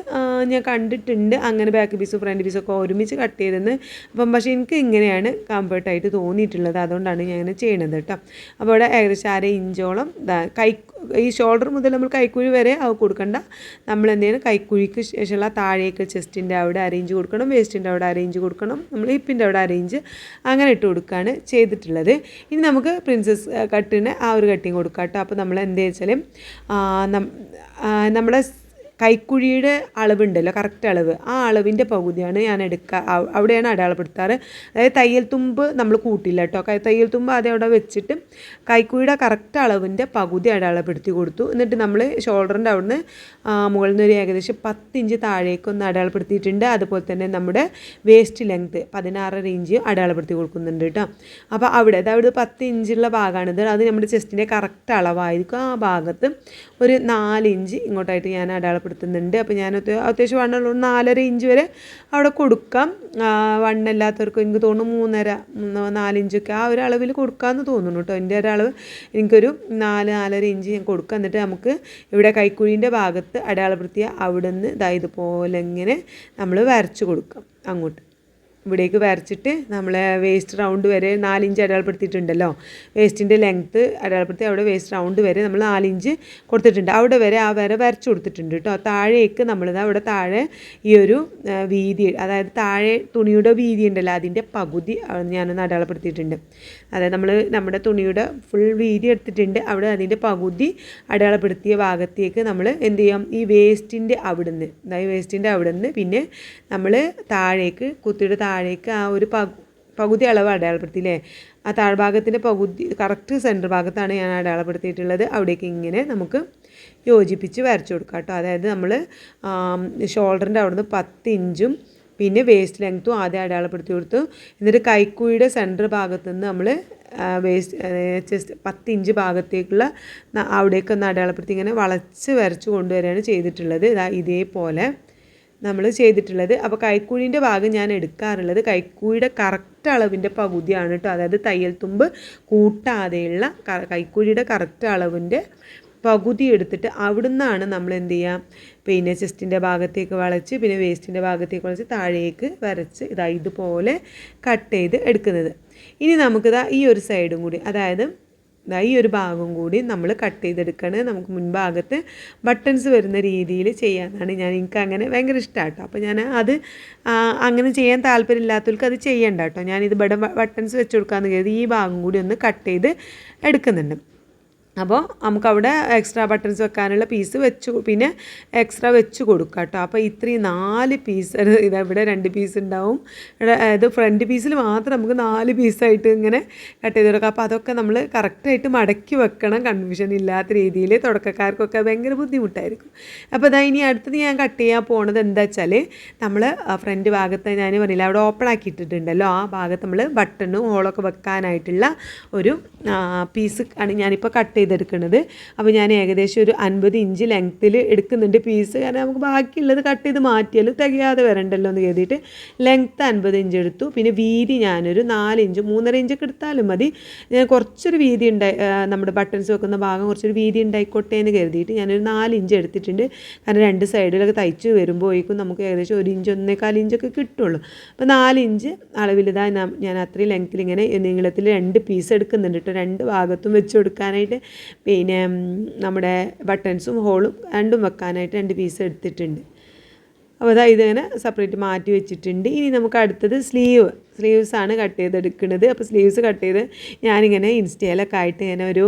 ഞാൻ കണ്ടിട്ടുണ്ട്, അങ്ങനെ ബാക്ക് പീസും ഫ്രണ്ട് പീസൊക്കെ ഒരുമിച്ച് കട്ട് ചെയ്തെന്ന്. പക്ഷേ എനിക്ക് ഇങ്ങനെയാണ് കംഫർട്ടായിട്ട് തോന്നിയിട്ടുള്ളത്, അതുകൊണ്ടാണ് ഞാൻ ഇങ്ങനെ ചെയ്യണത് കേട്ടോ. അപ്പോൾ ഇവിടെ ഏകദേശം 1/2 ഇഞ്ചോളം ഈ ഷോൾഡർ മുതൽ നമ്മൾ കൈക്കുഴി വരെ അത് കൊടുക്കണ്ട. നമ്മൾ എന്ത് ചെയ്യണം, കൈക്കുഴിക്ക് ശേഷമുള്ള താഴേക്ക് ചെസ്റ്റിൻ്റെ അവിടെ 1/2 ഇഞ്ച് കൊടുക്കണം, വേസ്റ്റിൻ്റെ അവിടെ 1/2 ഇഞ്ച് കൊടുക്കണം, നമ്മൾ ഹിപ്പിൻ്റെ അവിടെ 1/2 ഇഞ്ച് അങ്ങനെ ഇട്ട് കൊടുക്കുകയാണ് ചെയ്തിട്ടുള്ളത്. ഇനി നമുക്ക് പ്രിൻസസ് കട്ടിന് ആ ഒരു കട്ടിങ് കൊടുക്കാം കേട്ടോ. അപ്പോൾ നമ്മൾ എന്ത് വെച്ചാൽ നമ്മുടെ കൈക്കുഴിയുടെ അളവുണ്ടല്ലോ, കറക്റ്റ് അളവ്, ആ അളവിൻ്റെ പകുതിയാണ് ഞാൻ അവിടെയാണ് അടയാളപ്പെടുത്താറ്. അതായത് തയ്യൽ തുമ്പ് നമ്മൾ കൂട്ടില്ല കേട്ടോ. തയ്യൽ തുമ്പ് ആദ്യം അവിടെ വെച്ചിട്ട് കൈക്കുഴിയുടെ കറക്റ്റ് അളവിൻ്റെ പകുതി അടയാളപ്പെടുത്തി കൊടുത്തു. എന്നിട്ട് നമ്മൾ ഷോൾഡറിൻ്റെ അവിടുന്ന് മുകളിൽ നിന്ന് ഒരു ഏകദേശം 10 ഇഞ്ച് താഴേക്കൊന്ന് അടയാളപ്പെടുത്തിയിട്ടുണ്ട്. അതുപോലെ തന്നെ നമ്മുടെ വേസ്റ്റ് ലെങ്ത്ത് 16 ഇഞ്ച് അടയാളപ്പെടുത്തി കൊടുക്കുന്നുണ്ട് കേട്ടോ. അപ്പോൾ അവിടെ 10 ഇഞ്ചുള്ള ഭാഗമാണിത്. അത് നമ്മുടെ ചെസ്റ്റിൻ്റെ കറക്റ്റ് അളവായിരിക്കും. ആ ഭാഗത്ത് ഒരു 4 ഇഞ്ച് ഇങ്ങോട്ടായിട്ട് ഞാൻ അടയാളപ്പെടുത്തുന്നുണ്ട്. അപ്പോൾ ഞാൻ അത്യാവശ്യം വണ്ണമുള്ള 4.5 ഇഞ്ച് വരെ അവിടെ കൊടുക്കാം. വണ്ണമില്ലാത്തവർക്ക് എനിക്ക് തോന്നുന്നു 3.5-4 ഇഞ്ചൊക്കെ ആ ഒരു അളവിൽ കൊടുക്കാമെന്ന് തോന്നുന്നു കേട്ടോ. എൻ്റെ ഒരളവ് എനിക്കൊരു 4-4.5 ഇഞ്ച് ഞാൻ കൊടുക്കാം. എന്നിട്ട് നമുക്ക് ഇവിടെ കൈക്കുഴീൻ്റെ ഭാഗത്ത് അടയാളപ്പെടുത്തിയ അവിടെ നിന്ന് ഇതുപോലെ ഇങ്ങനെ നമ്മൾ വരച്ച് കൊടുക്കാം. അങ്ങോട്ട് ഇവിടേക്ക് വരച്ചിട്ട് നമ്മൾ വേസ്റ്റ് റൗണ്ട് വരെ 4 ഇഞ്ച് അടയാളപ്പെടുത്തിയിട്ടുണ്ടല്ലോ. വേസ്റ്റിൻ്റെ ലെങ്ത്ത് അടയാളപ്പെടുത്തി അവിടെ വേസ്റ്റ് റൗണ്ട് വരെ നമ്മൾ 4 ഇഞ്ച് കൊടുത്തിട്ടുണ്ട്. അവിടെ വരെ ആ വര വരച്ച് കൊടുത്തിട്ടുണ്ട് കേട്ടോ. താഴേക്ക് നമ്മളിത് അവിടെ താഴെ ഈ ഒരു വീതി, അതായത് താഴെ തുണിയുടെ വീതി ഉണ്ടല്ലോ, അതിൻ്റെ പകുതി ഞാനൊന്ന് അടയാളപ്പെടുത്തിയിട്ടുണ്ട്. അതായത് നമ്മുടെ തുണിയുടെ ഫുൾ വീതി എടുത്തിട്ടുണ്ട്. അവിടെ അതിൻ്റെ പകുതി അടയാളപ്പെടുത്തിയ ഭാഗത്തേക്ക് നമ്മൾ എന്ത് ചെയ്യാം, ഈ വേസ്റ്റിൻ്റെ അവിടുന്ന്, അതായത് വേസ്റ്റിൻ്റെ അവിടുന്ന് പിന്നെ നമ്മൾ താഴേക്ക് കുത്തിയുടെ താഴേക്ക് ആ ഒരു പകുതി അളവ് അടയാളപ്പെടുത്തിയില്ലേ, ആ താഴ്ഭാഗത്തിൻ്റെ പകുതി കറക്റ്റ് സെൻറ്റർ ഭാഗത്താണ് ഞാൻ അടയാളപ്പെടുത്തിയിട്ടുള്ളത്. അവിടേക്ക് ഇങ്ങനെ നമുക്ക് യോജിപ്പിച്ച് വരച്ചു കൊടുക്കാം കേട്ടോ. അതായത് നമ്മൾ ഷോൾഡറിൻ്റെ അവിടുന്ന് 10 ഇഞ്ചും പിന്നെ വേസ്റ്റ് ലെങ്ത്തും ആദ്യം അടയാളപ്പെടുത്തി കൊടുത്തു. എന്നിട്ട് കൈക്കുഴിയുടെ സെൻറ്റർ ഭാഗത്തു നിന്ന് നമ്മൾ ചെസ്റ്റ് 10 ഇഞ്ച് ഭാഗത്തേക്കുള്ള അവിടേക്കൊന്ന് അടയാളപ്പെടുത്തി ഇങ്ങനെ വളച്ച് വരച്ച് കൊണ്ടുവരികയാണ് ചെയ്തിട്ടുള്ളത്. ഇതേപോലെ നമ്മൾ ചെയ്തിട്ടുള്ളത്. അപ്പോൾ കൈക്കുഴീൻ്റെ ഭാഗം ഞാൻ എടുക്കാറുള്ളത് കൈക്കുഴിയുടെ കറക്റ്റ് അളവിൻ്റെ പകുതിയാണ് കേട്ടോ. അതായത് തയ്യൽ തുമ്പ് കൂട്ടാതെയുള്ള കൈക്കുഴിയുടെ കറക്റ്റ് അളവിൻ്റെ പകുതി എടുത്തിട്ട് അവിടുന്നാണ് നമ്മൾ എന്ത് ചെയ്യുക, പിന്നെ ചെസ്റ്റിൻ്റെ ഭാഗത്തേക്ക് വളച്ച് പിന്നെ വേസ്റ്റിൻ്റെ ഭാഗത്തേക്ക് വളച്ച് താഴേക്ക് വരച്ച് ഇതുപോലെ കട്ട് ചെയ്ത് എടുക്കുന്നത്. ഇനി നമുക്കിതാ ഈ ഒരു സൈഡും കൂടി, അതായത് ഈ ഒരു ഭാഗം കൂടി നമ്മൾ കട്ട് ചെയ്തെടുക്കണം. നമുക്ക് മുൻഭാഗത്ത് ബട്ടൺസ് വരുന്ന രീതിയിൽ ചെയ്യാനാണ് എനിക്ക് അങ്ങനെ ഭയങ്കര ഇഷ്ടമാണ് കേട്ടോ. അപ്പോൾ ഞാൻ അത് അങ്ങനെ ചെയ്യാൻ താല്പര്യമില്ലാത്തവർക്ക് അത് ചെയ്യണ്ട കേട്ടോ. ഞാനിത് ബട്ടൺസ് വെച്ച് കൊടുക്കാമെന്ന് കരുതി ഈ ഭാഗം കൂടി ഒന്ന് കട്ട് ചെയ്ത് എടുക്കുന്നുണ്ട്. അപ്പോൾ നമുക്കവിടെ എക്സ്ട്രാ ബട്ടൺസ് വെക്കാനുള്ള പീസ് പിന്നെ എക്സ്ട്രാ വെച്ച് കൊടുക്കാം കേട്ടോ. അപ്പോൾ ഇത്രയും 4 പീസ്, ഇവിടെ 2 പീസ് ഉണ്ടാവും. ഇത് ഫ്രണ്ട് പീസിൽ മാത്രം നമുക്ക് 4 പീസായിട്ട് ഇങ്ങനെ കട്ട് ചെയ്ത് കൊടുക്കാം. അപ്പോൾ അതൊക്കെ നമ്മൾ കറക്റ്റായിട്ട് മടക്കി വെക്കണം, കൺഫ്യൂഷൻ ഇല്ലാത്ത രീതിയിൽ. തുടക്കക്കാർക്കൊക്കെ ഭയങ്കര ബുദ്ധിമുട്ടായിരിക്കും. അപ്പോൾ ഇനി അടുത്തത് ഞാൻ കട്ട് ചെയ്യാൻ പോകുന്നത് എന്താ വെച്ചാൽ, നമ്മൾ ഫ്രണ്ട് ഭാഗത്ത് ഞാൻ പറഞ്ഞില്ല അവിടെ ഓപ്പൺ ആക്കിയിട്ടിട്ടുണ്ടല്ലോ, ആ ഭാഗത്ത് നമ്മൾ ബട്ടണും ഹോളൊക്കെ വെക്കാനായിട്ടുള്ള ഒരു പീസ് ആണ് ഞാനിപ്പോൾ കട്ട് ചെയ്തെടുക്കുന്നത്. അപ്പോൾ ഞാൻ ഏകദേശം ഒരു 50 ഇഞ്ച് ലെങ്ത്തിൽ എടുക്കുന്നുണ്ട് പീസ്. കാരണം നമുക്ക് ബാക്കിയുള്ളത് കട്ട് ചെയ്ത് മാറ്റിയാലും തികയാതെ വരണ്ടല്ലോ എന്ന് കരുതിയിട്ട് ലെങ്ത്ത് 50 ഇഞ്ച് എടുത്തു. പിന്നെ വീതി ഞാനൊരു 4 ഇഞ്ച് 3.5 ഇഞ്ചൊക്കെ എടുത്താലും മതി. ഞാൻ കുറച്ചൊരു വീതി നമ്മുടെ ബട്ടൺസ് വെക്കുന്ന ഭാഗം കുറച്ചൊരു വീതി ഉണ്ടായിക്കോട്ടെ എന്ന് കരുതിയിട്ട് ഞാനൊരു 4 ഇഞ്ച് എടുത്തിട്ടുണ്ട്. കാരണം 2 സൈഡിലൊക്കെ തയ്ച്ച് വരുമ്പോഴേക്കും നമുക്ക് ഏകദേശം 1 ഇഞ്ച് 1.25 ഇഞ്ചൊക്കെ കിട്ടുള്ളൂ. അപ്പോൾ 4 ഇഞ്ച് അളവിലിതാ ഞാൻ അത്രയും ലെങ്ത്തിൽ ഇങ്ങനെ നീളത്തിൽ 2 പീസ് എടുക്കുന്നുണ്ട് കേട്ടോ. 2 ഭാഗത്തും വെച്ച് കൊടുക്കാനായിട്ട് പിന്നെ നമ്മുടെ ബട്ടൺസും ഹോളും രണ്ടും വെക്കാനായിട്ട് 2 പീസ് എടുത്തിട്ടുണ്ട്. അപ്പോൾ അതാ ഇതിങ്ങനെ സെപ്പറേറ്റ് മാറ്റി വെച്ചിട്ടുണ്ട്. ഇനി നമുക്ക് അടുത്തത് സ്ലീവ്സാണ് കട്ട് ചെയ്തെടുക്കുന്നത്. അപ്പോൾ സ്ലീവ്സ് കട്ട് ചെയ്ത് ഞാനിങ്ങനെ ഇൻസ്റ്റയിലൊക്കെ ആയിട്ട് ഇങ്ങനെ ഒരു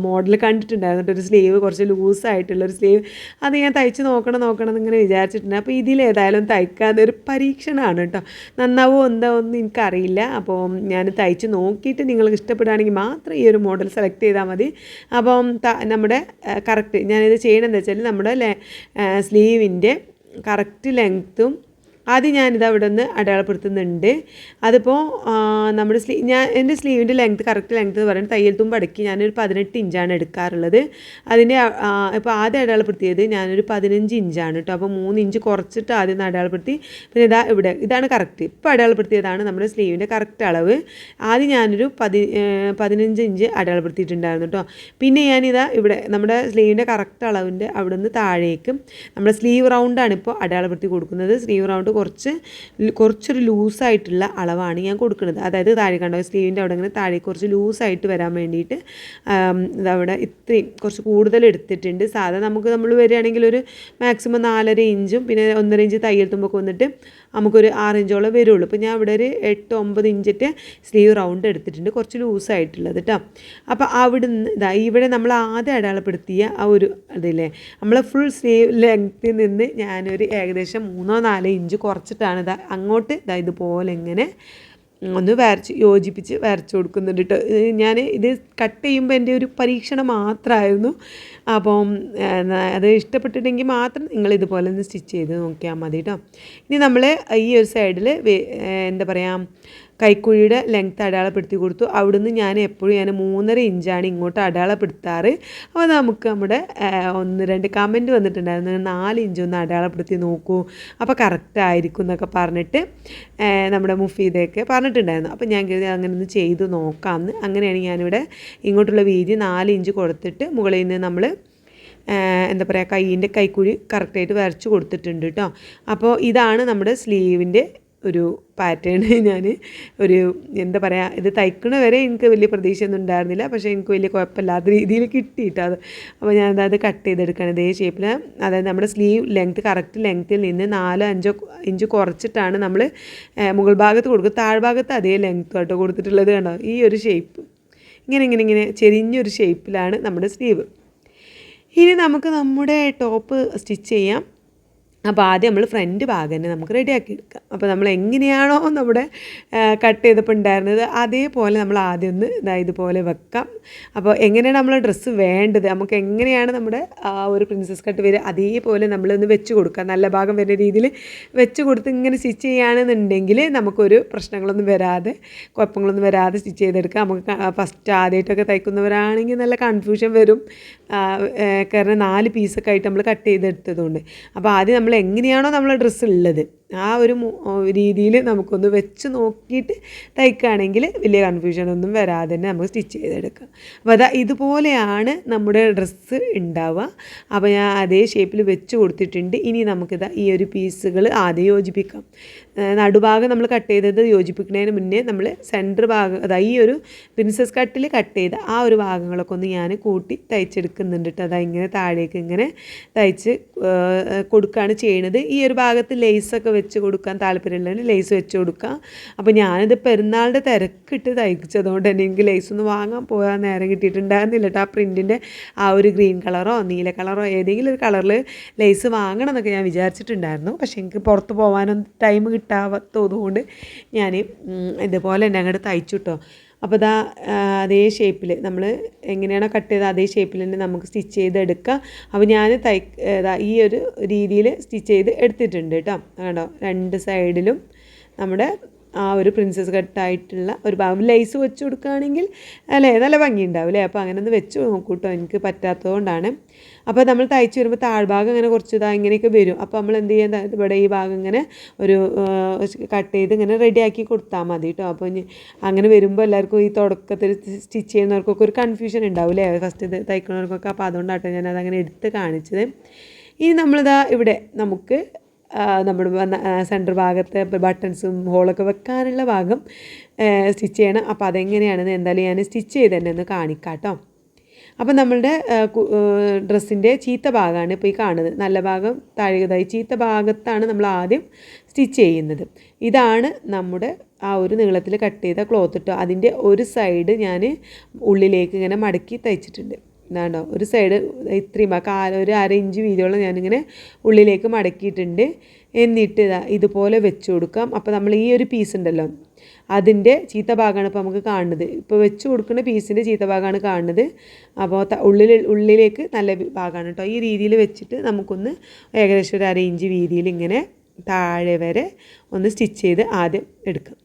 മോഡൽ കണ്ടിട്ടുണ്ടായിരുന്നു, ഒരു സ്ലീവ് കുറച്ച് ലൂസായിട്ടുള്ളൊരു സ്ലീവ്. അത് ഞാൻ തയ്ച്ച് നോക്കണം എന്നിങ്ങനെ വിചാരിച്ചിട്ടുണ്ട്. അപ്പോൾ ഇതിലേതായാലും തയ്ക്കാതെ ഒരു പരീക്ഷണമാണ് കേട്ടോ. നന്നാവോ എന്താവോ ഒന്നും എനിക്കറിയില്ല. അപ്പോൾ ഞാൻ തയ്ച്ച് നോക്കിയിട്ട് നിങ്ങൾക്ക് ഇഷ്ടപ്പെടുകയാണെങ്കിൽ മാത്രം ഈ ഒരു മോഡൽ സെലക്ട് ചെയ്താൽ മതി. അപ്പം നമ്മുടെ കറക്റ്റ് ഞാനിത് ചെയ്യണമെന്ന് വെച്ചാൽ നമ്മുടെ സ്ലീവിൻ്റെ കറക്റ്റ് ലെങ്ത്തും ആദ്യം ഞാനിത് അവിടെ നിന്ന് അടയാളപ്പെടുത്തുന്നുണ്ട്. അതിപ്പോൾ നമ്മുടെ എൻ്റെ സ്ലീവിൻ്റെ കറക്റ്റ് ലെങ്ത്ത് എന്ന് പറയുന്നത് തയ്യൽ തുമ്പ് അടക്കി ഞാനൊരു 18 ഇഞ്ചാണ് എടുക്കാറുള്ളത്. അതിൻ്റെ ഇപ്പോൾ ആദ്യം അടയാളപ്പെടുത്തിയത് ഞാനൊരു 15 ഇഞ്ചാണ് കേട്ടോ. അപ്പോൾ 3 ഇഞ്ച് കുറച്ചിട്ട് ആദ്യം ഒന്ന് അടയാളപ്പെടുത്തി. പിന്നെ ഇതാണ് കറക്റ്റ്. ഇപ്പോൾ അടയാളപ്പെടുത്തിയതാണ് നമ്മുടെ സ്ലീവിൻ്റെ കറക്റ്റ് അളവ്. ആദ്യം ഞാനൊരു 15 ഇഞ്ച് അടയാളപ്പെടുത്തിയിട്ടുണ്ടായിരുന്നു കേട്ടോ. പിന്നെ ഞാനിതാ ഇവിടെ നമ്മുടെ സ്ലീവിൻ്റെ കറക്റ്റ് അളവിൻ്റെ അവിടെ നിന്ന് താഴേക്കും നമ്മുടെ സ്ലീവ് റൗണ്ടാണ് ഇപ്പോൾ അടയാളപ്പെടുത്തി കൊടുക്കുന്നത്. സ്ലീവ് റൗണ്ട് കുറച്ചൊരു ലൂസായിട്ടുള്ള അളവാണ് ഞാൻ കൊടുക്കുന്നത്. അതായത് താഴെ കണ്ടോ സ്ലീവിൻ്റെ അവിടെ ഇങ്ങനെ താഴെ കുറച്ച് ലൂസായിട്ട് വരാൻ വേണ്ടിയിട്ട് ഇതവിടെ ഇത്രയും കുറച്ച് കൂടുതൽ എടുത്തിട്ടുണ്ട്. നമ്മൾ വരികയാണെങ്കിൽ ഒരു മാക്സിമം 4.5 ഇഞ്ചും പിന്നെ 1.5 ഇഞ്ച് തയ്യൽ തുമ്പൊക്കെ വന്നിട്ട് നമുക്കൊരു 6 ഇഞ്ചോളം വരുള്ളൂ. ഇപ്പോൾ ഞാൻ ഇവിടെ ഒരു 8-9 ഇഞ്ചിൻ്റെ സ്ലീവ് റൗണ്ട് എടുത്തിട്ടുണ്ട്, കുറച്ച് ലൂസായിട്ടുള്ളത് കേട്ടോ. അപ്പോൾ അവിടുന്ന് ഇവിടെ നമ്മൾ ആദ്യം അടയാളപ്പെടുത്തിയ ആ ഒരു ഇതില്ലേ നമ്മൾ ഫുൾ സ്ലീവ് ലെങ്ത്തിൽ നിന്ന് ഞാനൊരു ഏകദേശം 3-4 ഇഞ്ച് കുറച്ചിട്ടാണ് അങ്ങോട്ട് ഇതുപോലെ ഇങ്ങനെ ഒന്ന് യോജിപ്പിച്ച് വരച്ച് കൊടുക്കുന്നുണ്ട് കേട്ടോ. ഞാൻ ഇത് കട്ട് ചെയ്യുമ്പോൾ എൻ്റെ ഒരു പരീക്ഷണം മാത്രമായിരുന്നു. അപ്പം അത് ഇഷ്ടപ്പെട്ടിട്ടുണ്ടെങ്കിൽ മാത്രം നിങ്ങൾ ഇതുപോലെ ഒന്ന് സ്റ്റിച്ച് ചെയ്ത് നോക്കിയാൽ മതി കേട്ടോ. ഇനി നമ്മൾ ഈ ഒരു സൈഡിൽ എന്താ പറയുക കൈക്കുഴിയുടെ ലെങ്ത്ത് അടയാളപ്പെടുത്തി കൊടുത്തു. അവിടുന്ന് ഞാൻ എപ്പോഴും 3.5 ഇഞ്ചാണ് ഇങ്ങോട്ട് അടയാളപ്പെടുത്താറ്. അപ്പോൾ നമുക്ക് നമ്മുടെ 1-2 കമൻറ്റ് വന്നിട്ടുണ്ടായിരുന്നു, 4 ഇഞ്ചൊന്ന് അടയാളപ്പെടുത്തി നോക്കൂ അപ്പോൾ കറക്റ്റ് ആയിരിക്കും എന്നൊക്കെ പറഞ്ഞിട്ട് നമ്മുടെ മുഫീദയൊക്കെ പറഞ്ഞിട്ടുണ്ടായിരുന്നു. അപ്പോൾ ഞാൻ കരുതി അങ്ങനെ ഒന്ന് ചെയ്ത് നോക്കാമെന്ന്. അങ്ങനെയാണ് ഞാനിവിടെ ഇങ്ങോട്ടുള്ള വീതി 4 ഇഞ്ച് കൊടുത്തിട്ട് മുകളിൽ നിന്ന് നമ്മൾ എന്താ പറയുക കൈക്കുഴി കറക്റ്റായിട്ട് വരച്ച് കൊടുത്തിട്ടുണ്ട് കേട്ടോ. അപ്പോൾ ഇതാണ് നമ്മുടെ സ്ലീവിൻ്റെ ഒരു പാറ്റേൺ. ഞാൻ എന്താ പറയുക ഇത് തയ്ക്കണ വരെ എനിക്ക് വലിയ പ്രതീക്ഷയൊന്നും ഉണ്ടായിരുന്നില്ല, പക്ഷേ എനിക്ക് വലിയ കുഴപ്പമില്ലാത്ത രീതിയിൽ കിട്ടിയിട്ട് അത്. അപ്പോൾ ഞാനത് കട്ട് ചെയ്തെടുക്കണം ഇതേ ഷേപ്പിൽ. അതായത് നമ്മുടെ സ്ലീവ് കറക്റ്റ് ലെങ്ത്തിൽ നിന്ന് 4-5 ഇഞ്ച് കുറച്ചിട്ടാണ് നമ്മൾ മുകൾ ഭാഗത്ത് കൊടുക്കുക. താഴ്ഭാഗത്ത് അതേ ലെങ്ത്തായിട്ട് കൊടുത്തിട്ടുള്ളത് കണ്ടോ. ഈ ഒരു ഷേപ്പ് ഇങ്ങനെ ചെരിഞ്ഞൊരു ഷേപ്പിലാണ് നമ്മുടെ സ്ലീവ്. ഇനി നമുക്ക് നമ്മുടെ ടോപ്പ് സ്റ്റിച്ച് ചെയ്യാം. അപ്പോൾ ആദ്യം നമ്മൾ ഫ്രണ്ട് ഭാഗം തന്നെ നമുക്ക് റെഡിയാക്കി എടുക്കാം. അപ്പോൾ നമ്മൾ എങ്ങനെയാണോ നമ്മുടെ കട്ട് ചെയ്തപ്പോൾ ഉണ്ടായിരുന്നത് അതേപോലെ നമ്മൾ ആദ്യം ഒന്ന് ഇതുപോലെ വെക്കാം. അപ്പോൾ എങ്ങനെയാണ് നമ്മൾ ഡ്രസ്സ് വേണ്ടത്, നമുക്ക് എങ്ങനെയാണ് നമ്മുടെ ഒരു പ്രിൻസസ് കട്ട് വരിക അതേപോലെ നമ്മളൊന്ന് വെച്ച് കൊടുക്കാം. നല്ല ഭാഗം വരുന്ന രീതിയിൽ വെച്ച് കൊടുത്ത് ഇങ്ങനെ സ്റ്റിച്ച് ചെയ്യുകയാണെന്നുണ്ടെങ്കിൽ നമുക്കൊരു പ്രശ്നങ്ങളൊന്നും വരാതെ കുഴപ്പങ്ങളൊന്നും വരാതെ സ്റ്റിച്ച് ചെയ്തെടുക്കാം. നമുക്ക് ഫസ്റ്റ് ആദ്യമായിട്ടൊക്കെ തയ്ക്കുന്നവരാണെങ്കിൽ നല്ല കൺഫ്യൂഷൻ വരും, കാരണം 4 പീസൊക്കെ ആയിട്ട് നമ്മൾ കട്ട് ചെയ്തെടുത്തതുകൊണ്ട്. അപ്പോൾ ആദ്യം നമ്മൾ എങ്ങനെയാണോ നമ്മളെ ഡ്രസ്സ് ഉള്ളത് ആ ഒരു രീതിയിൽ നമുക്കൊന്ന് വെച്ച് നോക്കിയിട്ട് തയ്ക്കുകയാണെങ്കിൽ വലിയ കൺഫ്യൂഷനൊന്നും വരാതെ തന്നെ നമുക്ക് സ്റ്റിച്ച് ചെയ്തെടുക്കാം. അപ്പോൾ ഇതുപോലെയാണ് നമ്മുടെ ഡ്രസ്സ് ഉണ്ടാവുക. അപ്പോൾ ഞാൻ അതേ ഷേപ്പിൽ വെച്ച് കൊടുത്തിട്ടുണ്ട്. ഇനി നമുക്കിതാ ഈ ഒരു പീസുകൾ ആദ്യം യോജിപ്പിക്കാം. നടുഭാഗം നമ്മൾ കട്ട് ചെയ്തത് യോജിപ്പിക്കുന്നതിന് മുന്നേ നമ്മൾ സെൻറ്റർ ഭാഗം ഈ ഒരു പ്രിൻസസ് കട്ടിൽ കട്ട് ചെയ്ത ആ ഒരു ഭാഗങ്ങളൊക്കെ ഒന്ന് ഞാൻ കൂട്ടി തയ്ച്ചെടുക്കുന്നുണ്ട് കേട്ടോ. ഇങ്ങനെ താഴേക്ക് ഇങ്ങനെ തയ്ച്ച് കൊടുക്കുകയാണ് ചെയ്യുന്നത്. ഈ ഒരു ഭാഗത്ത് ലേസൊക്കെ വെച്ച് കൊടുക്കാൻ താല്പര്യമുള്ളതിന് ലേസ് വെച്ച് കൊടുക്കാം. അപ്പോൾ ഞാനിത് പെരുന്നാളുടെ തിരക്കിട്ട് തയ്ച്ചതുകൊണ്ട് തന്നെ എനിക്ക് ലേസൊന്നും വാങ്ങാൻ പോകാൻ നേരം കിട്ടിയിട്ടുണ്ടായിരുന്നില്ല കേട്ടോ. ആ പ്രിൻറ്റിൻ്റെ ആ ഒരു ഗ്രീൻ കളറോ നീല കളറോ ഏതെങ്കിലും ഒരു കളറിൽ ലേസ് വാങ്ങണം എന്നൊക്കെ ഞാൻ വിചാരിച്ചിട്ടുണ്ടായിരുന്നു. പക്ഷേ എനിക്ക് പുറത്ത് പോകാനൊന്നും ടൈം കിട്ടാത്തതുകൊണ്ട് ഞാൻ ഇതുപോലെ തന്നെ അങ്ങോട്ട് തയ്ച്ചു കേട്ടോ. അപ്പോൾ അതേ ഷേപ്പിൽ നമ്മൾ എങ്ങനെയാണോ കട്ട് ചെയ്ത് അതേ ഷേപ്പിൽ തന്നെ നമുക്ക് സ്റ്റിച്ച് ചെയ്തെടുക്കാം. അപ്പോൾ ഞാൻ ഈ ഒരു രീതിയിൽ സ്റ്റിച്ച് ചെയ്ത് എടുത്തിട്ടുണ്ട് കേട്ടോ. കണ്ടോ 2 സൈഡിലും നമ്മുടെ ആ ഒരു പ്രിൻസസ് കട്ടായിട്ടുള്ള ഒരു ഭാഗം ലേസ് വെച്ച് കൊടുക്കുകയാണെങ്കിൽ അല്ലേ നല്ല ഭംഗിയുണ്ടാവും അല്ലേ. അപ്പോൾ അങ്ങനെ ഒന്ന് വെച്ച് നോക്കൂ കേട്ടോ, എനിക്ക് പറ്റാത്തത് കൊണ്ടാണ്. അപ്പോൾ നമ്മൾ തയ്ച്ച് വരുമ്പോൾ താഴ്ഭാഗം ഇങ്ങനെ കുറച്ച് ഇങ്ങനെയൊക്കെ വരും. അപ്പോൾ നമ്മൾ എന്ത് ചെയ്യാൻ ഇവിടെ ഈ ഭാഗം ഇങ്ങനെ ഒരു കട്ട് ചെയ്ത് ഇങ്ങനെ റെഡിയാക്കി കൊടുത്താൽ മതി കേട്ടോ. അപ്പോൾ അങ്ങനെ വരുമ്പോൾ എല്ലാവർക്കും ഈ തുടക്കത്തിൽ സ്റ്റിച്ച് ചെയ്യുന്നവർക്കൊക്കെ ഒരു കൺഫ്യൂഷൻ ഉണ്ടാവും അല്ലേ, ഫസ്റ്റ് തയ്ക്കുന്നവർക്കൊക്കെ. അപ്പോൾ അതുകൊണ്ടാട്ടോ ഞാനത് അങ്ങനെ എടുത്ത് കാണിച്ചത്. ഇനി ഇവിടെ നമുക്ക് നമ്മുടെ സെൻറ്റർ ഭാഗത്ത് ബട്ടൺസും ഹോളൊക്കെ വെക്കാനുള്ള ഭാഗം സ്റ്റിച്ച് ചെയ്യണം. അപ്പോൾ അതെങ്ങനെയാണെന്ന് എന്തായാലും ഞാൻ സ്റ്റിച്ച് ചെയ്ത് തന്നെ ഒന്ന് കാണിക്കാം കേട്ടോ. അപ്പോൾ നമ്മളുടെ ഡ്രസ്സിൻ്റെ ചീത്ത ഭാഗമാണ് ഇപ്പോൾ ഈ കാണുന്നത്. നല്ല ഭാഗം താഴെതായി ചീത്ത ഭാഗത്താണ് നമ്മൾ ആദ്യം സ്റ്റിച്ച് ചെയ്യുന്നത്. ഇതാണ് നമ്മുടെ ആ ഒരു നീളത്തിൽ കട്ട് ചെയ്ത ക്ലോത്ത് ഇട്ടോ. അതിൻ്റെ ഒരു സൈഡ് ഞാൻ ഉള്ളിലേക്ക് ഇങ്ങനെ മടക്കി തയ്ച്ചിട്ടുണ്ട്. ഇതാണ്ടോ ഒരു സൈഡ് ഇത്രയും ഒരു 1/2 ഇഞ്ച് വീതിയോളം ഞാനിങ്ങനെ ഉള്ളിലേക്ക് മടക്കിയിട്ടുണ്ട്. എന്നിട്ട് ഇതുപോലെ വെച്ച് കൊടുക്കാം. അപ്പോൾ നമ്മൾ ഈ ഒരു പീസ് ഉണ്ടല്ലോ അതിൻ്റെ ചീത്ത ഭാഗമാണ് ഇപ്പോൾ നമുക്ക് കാണുന്നത്. ഇപ്പോൾ വെച്ച് കൊടുക്കുന്ന പീസിൻ്റെ ചീത്ത ഭാഗമാണ് കാണുന്നത്. അപ്പോൾ ഉള്ളിലേക്ക് നല്ല ഭാഗമാണ് കേട്ടോ. ഈ രീതിയിൽ വെച്ചിട്ട് നമുക്കൊന്ന് ഏകദേശം ഒരു 1/2 ഇഞ്ച് വീതിയിൽ ഇങ്ങനെ താഴെ വരെ ഒന്ന് സ്റ്റിച്ച് ചെയ്ത് ആദ്യം എടുക്കാം.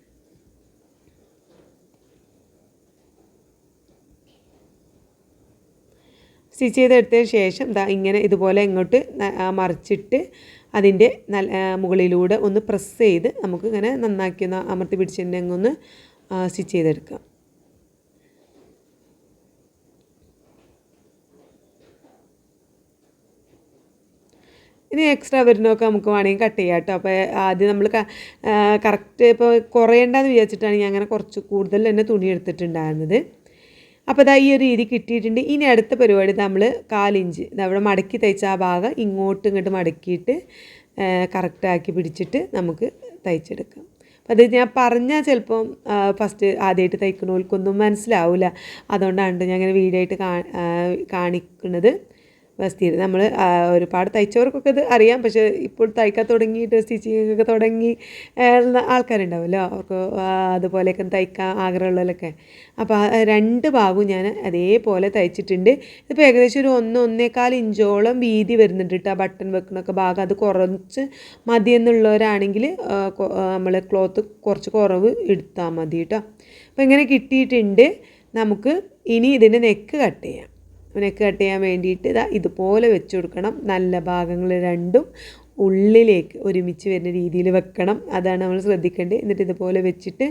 സ്റ്റിച്ച് ചെയ്തെടുത്തതിന് ശേഷം ഇങ്ങനെ ഇതുപോലെ ഇങ്ങോട്ട് മറിച്ചിട്ട് അതിൻ്റെ മുകളിലൂടെ ഒന്ന് പ്രസ് ചെയ്ത് നമുക്ക് ഇങ്ങനെ നന്നാക്കി ഒന്ന് അമർത്തി പിടിച്ചിട്ടുണ്ടെങ്കിൽ ഒന്ന് സ്റ്റിച്ച് ചെയ്തെടുക്കാം. ഇനി എക്സ്ട്രാ വരുന്നതൊക്കെ നമുക്ക് വേണമെങ്കിൽ കട്ട് ചെയ്യാം കേട്ടോ. അപ്പോൾ ആദ്യം നമ്മൾ കറക്റ്റ് ഇപ്പോൾ കുറയേണ്ടെന്ന് വിചാരിച്ചിട്ടാണ് ഞാൻ അങ്ങനെ കുറച്ച് കൂടുതൽ തന്നെ തുണി എടുത്തിട്ടുണ്ടായിരുന്നത്. അപ്പോൾ ഈ ഒരു രീതി കിട്ടിയിട്ടുണ്ട്. ഇനി അടുത്ത പരിപാടി നമ്മൾ 1/4 ഇഞ്ച് അവിടെ മടക്കി തയ്ച്ച ആ ഭാഗം ഇങ്ങോട്ട് മടക്കിയിട്ട് കറക്റ്റാക്കി പിടിച്ചിട്ട് നമുക്ക് തയ്ച്ചെടുക്കാം. അപ്പോൾ അത് ഞാൻ പറഞ്ഞാൽ ചിലപ്പം ഫസ്റ്റ് ആദ്യമായിട്ട് തയ്ക്കണവർക്കൊന്നും മനസ്സിലാവില്ല. അതുകൊണ്ടാണ് ഞാൻ അങ്ങനെ വീഡിയോ ആയിട്ട് കാണിക്കുന്നത്. സ്ഥിരം നമ്മൾ ഒരുപാട് തയ്ച്ചവർക്കൊക്കെ ഇത് അറിയാം. പക്ഷേ ഇപ്പോൾ തയ്ക്കാൻ തുടങ്ങിയിട്ട് സ്റ്റിച്ചിങ്ങൊക്കെ തുടങ്ങി ആൾക്കാരുണ്ടാവുമല്ലോ, അവർക്ക് അതുപോലെയൊക്കെ തയ്ക്കാൻ ആഗ്രഹമുള്ളവരൊക്കെ. അപ്പോൾ 2 ഭാഗവും ഞാൻ അതേപോലെ തയ്ച്ചിട്ടുണ്ട്. ഇതിപ്പോൾ ഏകദേശം ഒരു 1-1.25 ഇഞ്ചോളം വീതി വരുന്നുണ്ട് കേട്ടോ. ബട്ടൺ വെക്കണൊക്കെ ഭാഗം അത് കുറച്ച് മതി എന്നുള്ളവരാണെങ്കിൽ നമ്മൾ ക്ലോത്ത് കുറച്ച് കുറവ് എടുത്താൽ മതി കേട്ടോ. അപ്പോൾ ഇങ്ങനെ കിട്ടിയിട്ടുണ്ട്. നമുക്ക് ഇനി ഇതിൻ്റെ നെക്ക് കട്ട് ചെയ്യാം. നെക്ക് കട്ട് ചെയ്യാൻ വേണ്ടിയിട്ട് ഇതുപോലെ വെച്ച് കൊടുക്കണം. നല്ല ഭാഗങ്ങൾ രണ്ടും ഉള്ളിലേക്ക് ഒരുമിച്ച് വരുന്ന രീതിയിൽ വെക്കണം. അതാണ് നമ്മൾ ശ്രദ്ധിക്കേണ്ടത്. എന്നിട്ട് ഇതുപോലെ വെച്ചിട്ട്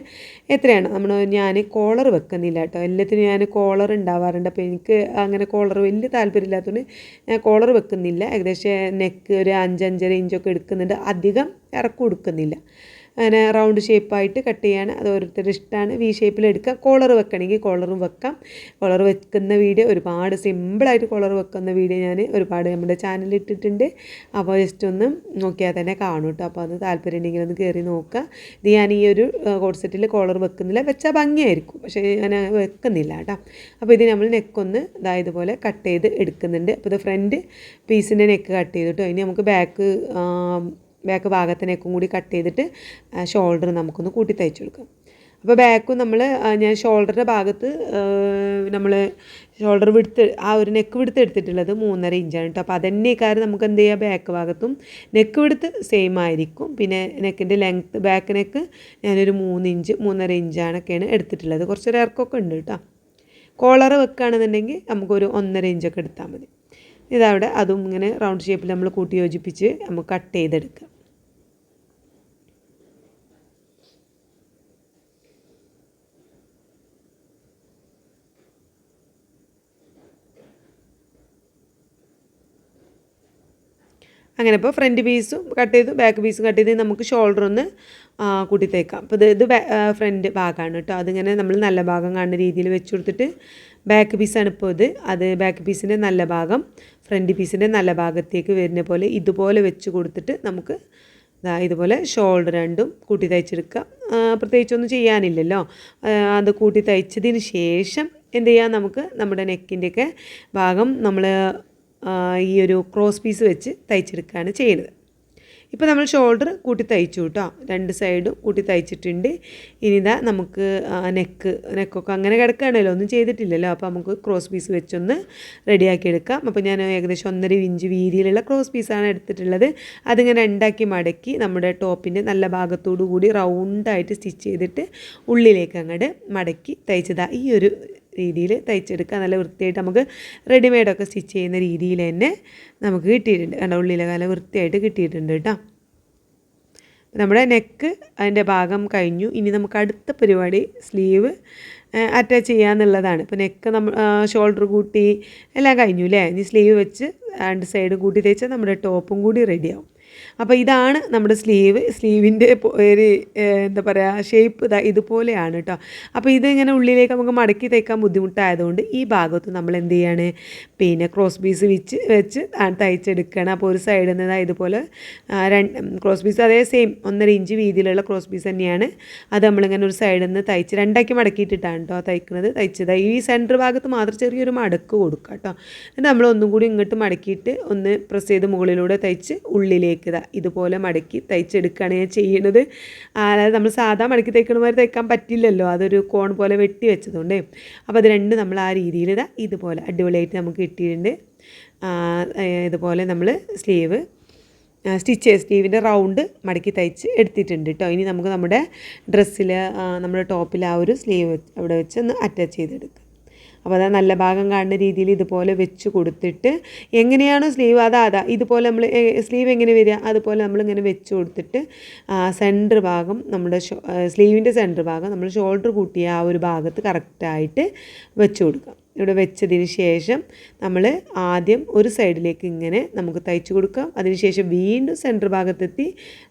എത്രയാണ് ഞാൻ കോളർ വെക്കുന്നില്ല കേട്ടോ. എല്ലാത്തിനും ഞാൻ കോളർ ഉണ്ടാവാറുണ്ട്. അപ്പോൾ എനിക്ക് അങ്ങനെ കോളർ വലിയ താല്പര്യമില്ലാത്തതുകൊണ്ട് ഞാൻ കോളർ വെക്കുന്നില്ല. ഏകദേശം നെക്ക് ഒരു 5-5.5 ഇഞ്ചൊക്കെ എടുക്കുന്നുണ്ട്. അധികം ഇറക്കം കൊടുക്കുന്നില്ല. അങ്ങനെ റൗണ്ട് ഷേപ്പായിട്ട് കട്ട് ചെയ്യാൻ അത് ഓരോരുത്തരുടെ ഇഷ്ടമാണ്. വി ഷേപ്പിൽ എടുക്കാം. കോളർ വെക്കണമെങ്കിൽ കോളറും വെക്കാം. കോളർ വെക്കുന്ന വീഡിയോ ഒരുപാട് സിമ്പിളായിട്ട് കോളർ വെക്കുന്ന വീഡിയോ ഞാൻ ഒരുപാട് നമ്മുടെ ചാനലിൽ ഇട്ടിട്ടുണ്ട്. അപ്പോൾ ജസ്റ്റ് ഒന്ന് നോക്കിയാൽ തന്നെ കാണും കേട്ടോ. അപ്പോൾ അത് താല്പര്യം ഉണ്ടെങ്കിൽ ഒന്ന് കയറി നോക്കുക. ഇത് ഞാൻ ഈ ഒരു കോഡ് സെറ്റിൽ കോളർ വെക്കുന്നില്ല. വെച്ചാൽ ഭംഗിയായിരിക്കും, പക്ഷേ ഞാൻ വെക്കുന്നില്ല കേട്ടോ. അപ്പോൾ ഇത് നമ്മൾ നെക്കൊന്ന് ഇതുപോലെ കട്ട് ചെയ്ത് എടുക്കുന്നുണ്ട്. അപ്പോൾ ഇത് ഫ്രണ്ട് പീസിൻ്റെ നെക്ക് കട്ട് ചെയ്തിട്ടോ. ഇനി നമുക്ക് ബാക്ക് ഭാഗത്തിനേക്കും കൂടി കട്ട് ചെയ്തിട്ട് ഷോൾഡർ നമുക്കൊന്ന് കൂട്ടി തയ്ച്ചു കൊടുക്കാം. അപ്പോൾ ബാക്കും ഞാൻ ഷോൾഡറിൻ്റെ ഭാഗത്ത് നമ്മൾ ഷോൾഡർ വിടുത്ത് ആ ഒരു നെക്ക് വിടുത്ത് എടുത്തിട്ടുള്ളത് 3.5 ഇഞ്ചാണ് കേട്ടോ. അപ്പോൾ അതന്നെ കാര്യം നമുക്ക് എന്ത് ചെയ്യാം, ബാക്ക് ഭാഗത്തും നെക്ക് വിടുത്ത് സെയിം ആയിരിക്കും. പിന്നെ നെക്കിൻ്റെ ലെങ്ത്ത് ബാക്ക് നെക്ക് ഞാനൊരു 3 ഇഞ്ച് 3.5 ഇഞ്ചാണൊക്കെയാണ് എടുത്തിട്ടുള്ളത്. കുറച്ചൊരു ഇറക്കമൊക്കെ ഉണ്ട് കേട്ടോ. കോളർ വെക്കുകയാണെന്നുണ്ടെങ്കിൽ നമുക്കൊരു 1.5 ഇഞ്ചൊക്കെ എടുത്താൽ മതി. ഇതവിടെ അതും ഇങ്ങനെ റൗണ്ട് ഷേപ്പിൽ നമ്മൾ കൂട്ടി യോജിപ്പിച്ച് നമുക്ക് കട്ട് ചെയ്തെടുക്കാം. അങ്ങനെ ഇപ്പോൾ ഫ്രണ്ട് പീസും കട്ട് ചെയ്തു, ബാക്ക് പീസും കട്ട് ചെയ്ത് നമുക്ക് ഷോൾഡർ ഒന്ന് കൂട്ടി തയ്ക്കാം. അപ്പോൾ ഇത് ഫ്രണ്ട് ഭാഗമാണ് കേട്ടോ. അതിങ്ങനെ നമ്മൾ നല്ല ഭാഗം കാണുന്ന രീതിയിൽ വെച്ച് കൊടുത്തിട്ട് ബാക്ക് പീസാണ് ഇപ്പോൾ അത് ബാക്ക് പീസിൻ്റെ നല്ല ഭാഗം ഫ്രണ്ട് പീസിൻ്റെ നല്ല ഭാഗത്തേക്ക് വരുന്ന പോലെ ഇതുപോലെ വെച്ച് കൊടുത്തിട്ട് നമുക്ക് ഇതുപോലെ ഷോൾഡർ രണ്ടും കൂട്ടി തയ്ച്ചെടുക്കാം. പ്രത്യേകിച്ചൊന്നും ചെയ്യാനില്ലല്ലോ. അത് കൂട്ടി തയ്ച്ചതിന് ശേഷം എന്ത് ചെയ്യാം, നമുക്ക് നമ്മുടെ നെക്കിൻ്റെയൊക്കെ ഭാഗം നമ്മൾ ഈ ഒരു ക്രോസ് പീസ് വെച്ച് തയ്ച്ചെടുക്കുകയാണ് ചെയ്യുന്നത്. ഇപ്പോൾ നമ്മൾ ഷോൾഡർ കൂട്ടി തയ്ച്ചു കേട്ടോ. 2 സൈഡും കൂട്ടി തയ്ച്ചിട്ടുണ്ട്. ഇനി നമുക്ക് നെക്കൊക്കെ അങ്ങനെ കിടക്കുകയാണല്ലോ, ഒന്നും ചെയ്തിട്ടില്ലല്ലോ. അപ്പോൾ നമുക്ക് ക്രോസ് പീസ് വെച്ചൊന്ന് റെഡിയാക്കി എടുക്കാം. അപ്പോൾ ഞാൻ ഏകദേശം 1.5 ഇഞ്ച് വീതിയിലുള്ള ക്രോസ് പീസാണ് എടുത്തിട്ടുള്ളത്. അതിങ്ങനെ 2ആക്കി മടക്കി നമ്മുടെ ടോപ്പിൻ്റെ നല്ല ഭാഗത്തോടു കൂടി റൗണ്ടായിട്ട് സ്റ്റിച്ച് ചെയ്തിട്ട് ഉള്ളിലേക്ക് അങ്ങോട്ട് മടക്കി തയ്ച്ചതാണ്. ഈ ഒരു രീതിയിൽ തയ്ച്ചെടുക്കുക. നല്ല വൃത്തിയായിട്ട് നമുക്ക് റെഡിമെയ്ഡൊക്കെ സ്റ്റിച്ച് ചെയ്യുന്ന രീതിയിൽ തന്നെ നമുക്ക് കിട്ടിയിട്ടുണ്ട്. കണ്ടോ, ഉള്ളിലെ നല്ല വൃത്തിയായിട്ട് കിട്ടിയിട്ടുണ്ട് കേട്ടോ. നമ്മുടെ നെക്ക് അതിൻ്റെ ഭാഗം കഴിഞ്ഞു. ഇനി നമുക്ക് അടുത്ത പരിപാടി സ്ലീവ് അറ്റാച്ച് ചെയ്യാന്നുള്ളതാണ്. ഇപ്പോൾ നെക്ക് ഷോൾഡർ കൂട്ടി എല്ലാം കഴിഞ്ഞു അല്ലേ. ഇനി സ്ലീവ് വെച്ച് 2 സൈഡ് കൂട്ടി തയ്ച്ചാൽ നമ്മുടെ ടോപ്പും കൂടി റെഡിയാവും. അപ്പോൾ ഇതാണ് നമ്മുടെ സ്ലീവിൻ്റെ ഒരു എന്താ പറയുക ഷേപ്പ് ഇതുപോലെയാണ് കേട്ടോ. അപ്പോൾ ഇതിങ്ങനെ ഉള്ളിലേക്ക് നമുക്ക് മടക്കി തയ്ക്കാൻ ബുദ്ധിമുട്ടായതുകൊണ്ട് ഈ ഭാഗത്ത് നമ്മൾ എന്ത് ചെയ്യാണ്, പിന്നെ ക്രോസ് പീസ് വെച്ച് തയ്ച്ചെടുക്കുകയാണ്. അപ്പോൾ ഒരു സൈഡിൽ നിന്ന് ഇതുപോലെ ക്രോസ് പീസ് അതേ സെയിം 1.5 ഇഞ്ച് വീതിയിലുള്ള ക്രോസ് പീസ് തന്നെയാണ്. അത് നമ്മളിങ്ങനെ ഒരു സൈഡിൽ നിന്ന് തയ്ച്ച് 2ആക്കി മടക്കിയിട്ടിട്ടാണ് കേട്ടോ തയ്ച്ചത്. ഈ സെൻറ്റർ ഭാഗത്ത് മാത്രം ചെറിയൊരു മടക്ക് കൊടുക്കുക കേട്ടോ. എന്നിട്ട് നമ്മൾ ഒന്നും കൂടി ഇങ്ങോട്ട് മടക്കിയിട്ട് ഒന്ന് പ്രസ് ചെയ്ത് മുകളിലൂടെ തയ്ച്ച് ഉള്ളിലേക്ക് ഇതുപോലെ മടക്കി തയ്ച്ചെടുക്കുകയാണ് ഞാൻ ചെയ്യുന്നത്. അതായത് നമ്മൾ സാധാ മടക്കി തയ്ക്കണമാതിരി തയ്ക്കാൻ പറ്റില്ലല്ലോ, അതൊരു കോൺ പോലെ വെട്ടി വെച്ചതുകൊണ്ട്. അപ്പോൾ അത് രണ്ട് നമ്മൾ ആ രീതിയിൽ ഇതുപോലെ അടിപൊളിയായിട്ട് നമുക്ക് കിട്ടിയിട്ടുണ്ട്. ഇതുപോലെ നമ്മൾ സ്ലീവിൻ്റെ റൗണ്ട് മടക്കി തയ്ച്ച് എടുത്തിട്ടുണ്ട് കേട്ടോ. ഇനി നമുക്ക് നമ്മുടെ ഡ്രസ്സിൽ നമ്മുടെ ടോപ്പിൽ ആ ഒരു സ്ലീവ് അവിടെ വെച്ച് ഒന്ന് അറ്റാച്ച് ചെയ്തെടുക്കുക. അപ്പോൾ അത് നല്ല ഭാഗം കാണുന്ന രീതിയിൽ ഇതുപോലെ വെച്ച് കൊടുത്തിട്ട് എങ്ങനെയാണോ സ്ലീവ് ഇതുപോലെ നമ്മൾ സ്ലീവ് എങ്ങനെ വരിക അതുപോലെ നമ്മളിങ്ങനെ വെച്ച് കൊടുത്തിട്ട് സെൻറ്റർ ഭാഗം നമ്മുടെ സ്ലീവിൻ്റെ സെൻറ്റർ ഭാഗം നമ്മൾ ഷോൾഡർ കൂട്ടിയ ആ ഒരു ഭാഗത്ത് കറക്റ്റായിട്ട് വെച്ച് കൊടുക്കാം. ഇവിടെ വെച്ചതിന് ശേഷം നമ്മൾ ആദ്യം ഒരു സൈഡിലേക്ക് ഇങ്ങനെ നമുക്ക് തയ്ച്ച് കൊടുക്കാം. അതിനുശേഷം വീണ്ടും സെൻറ്റർ ഭാഗത്തെത്തി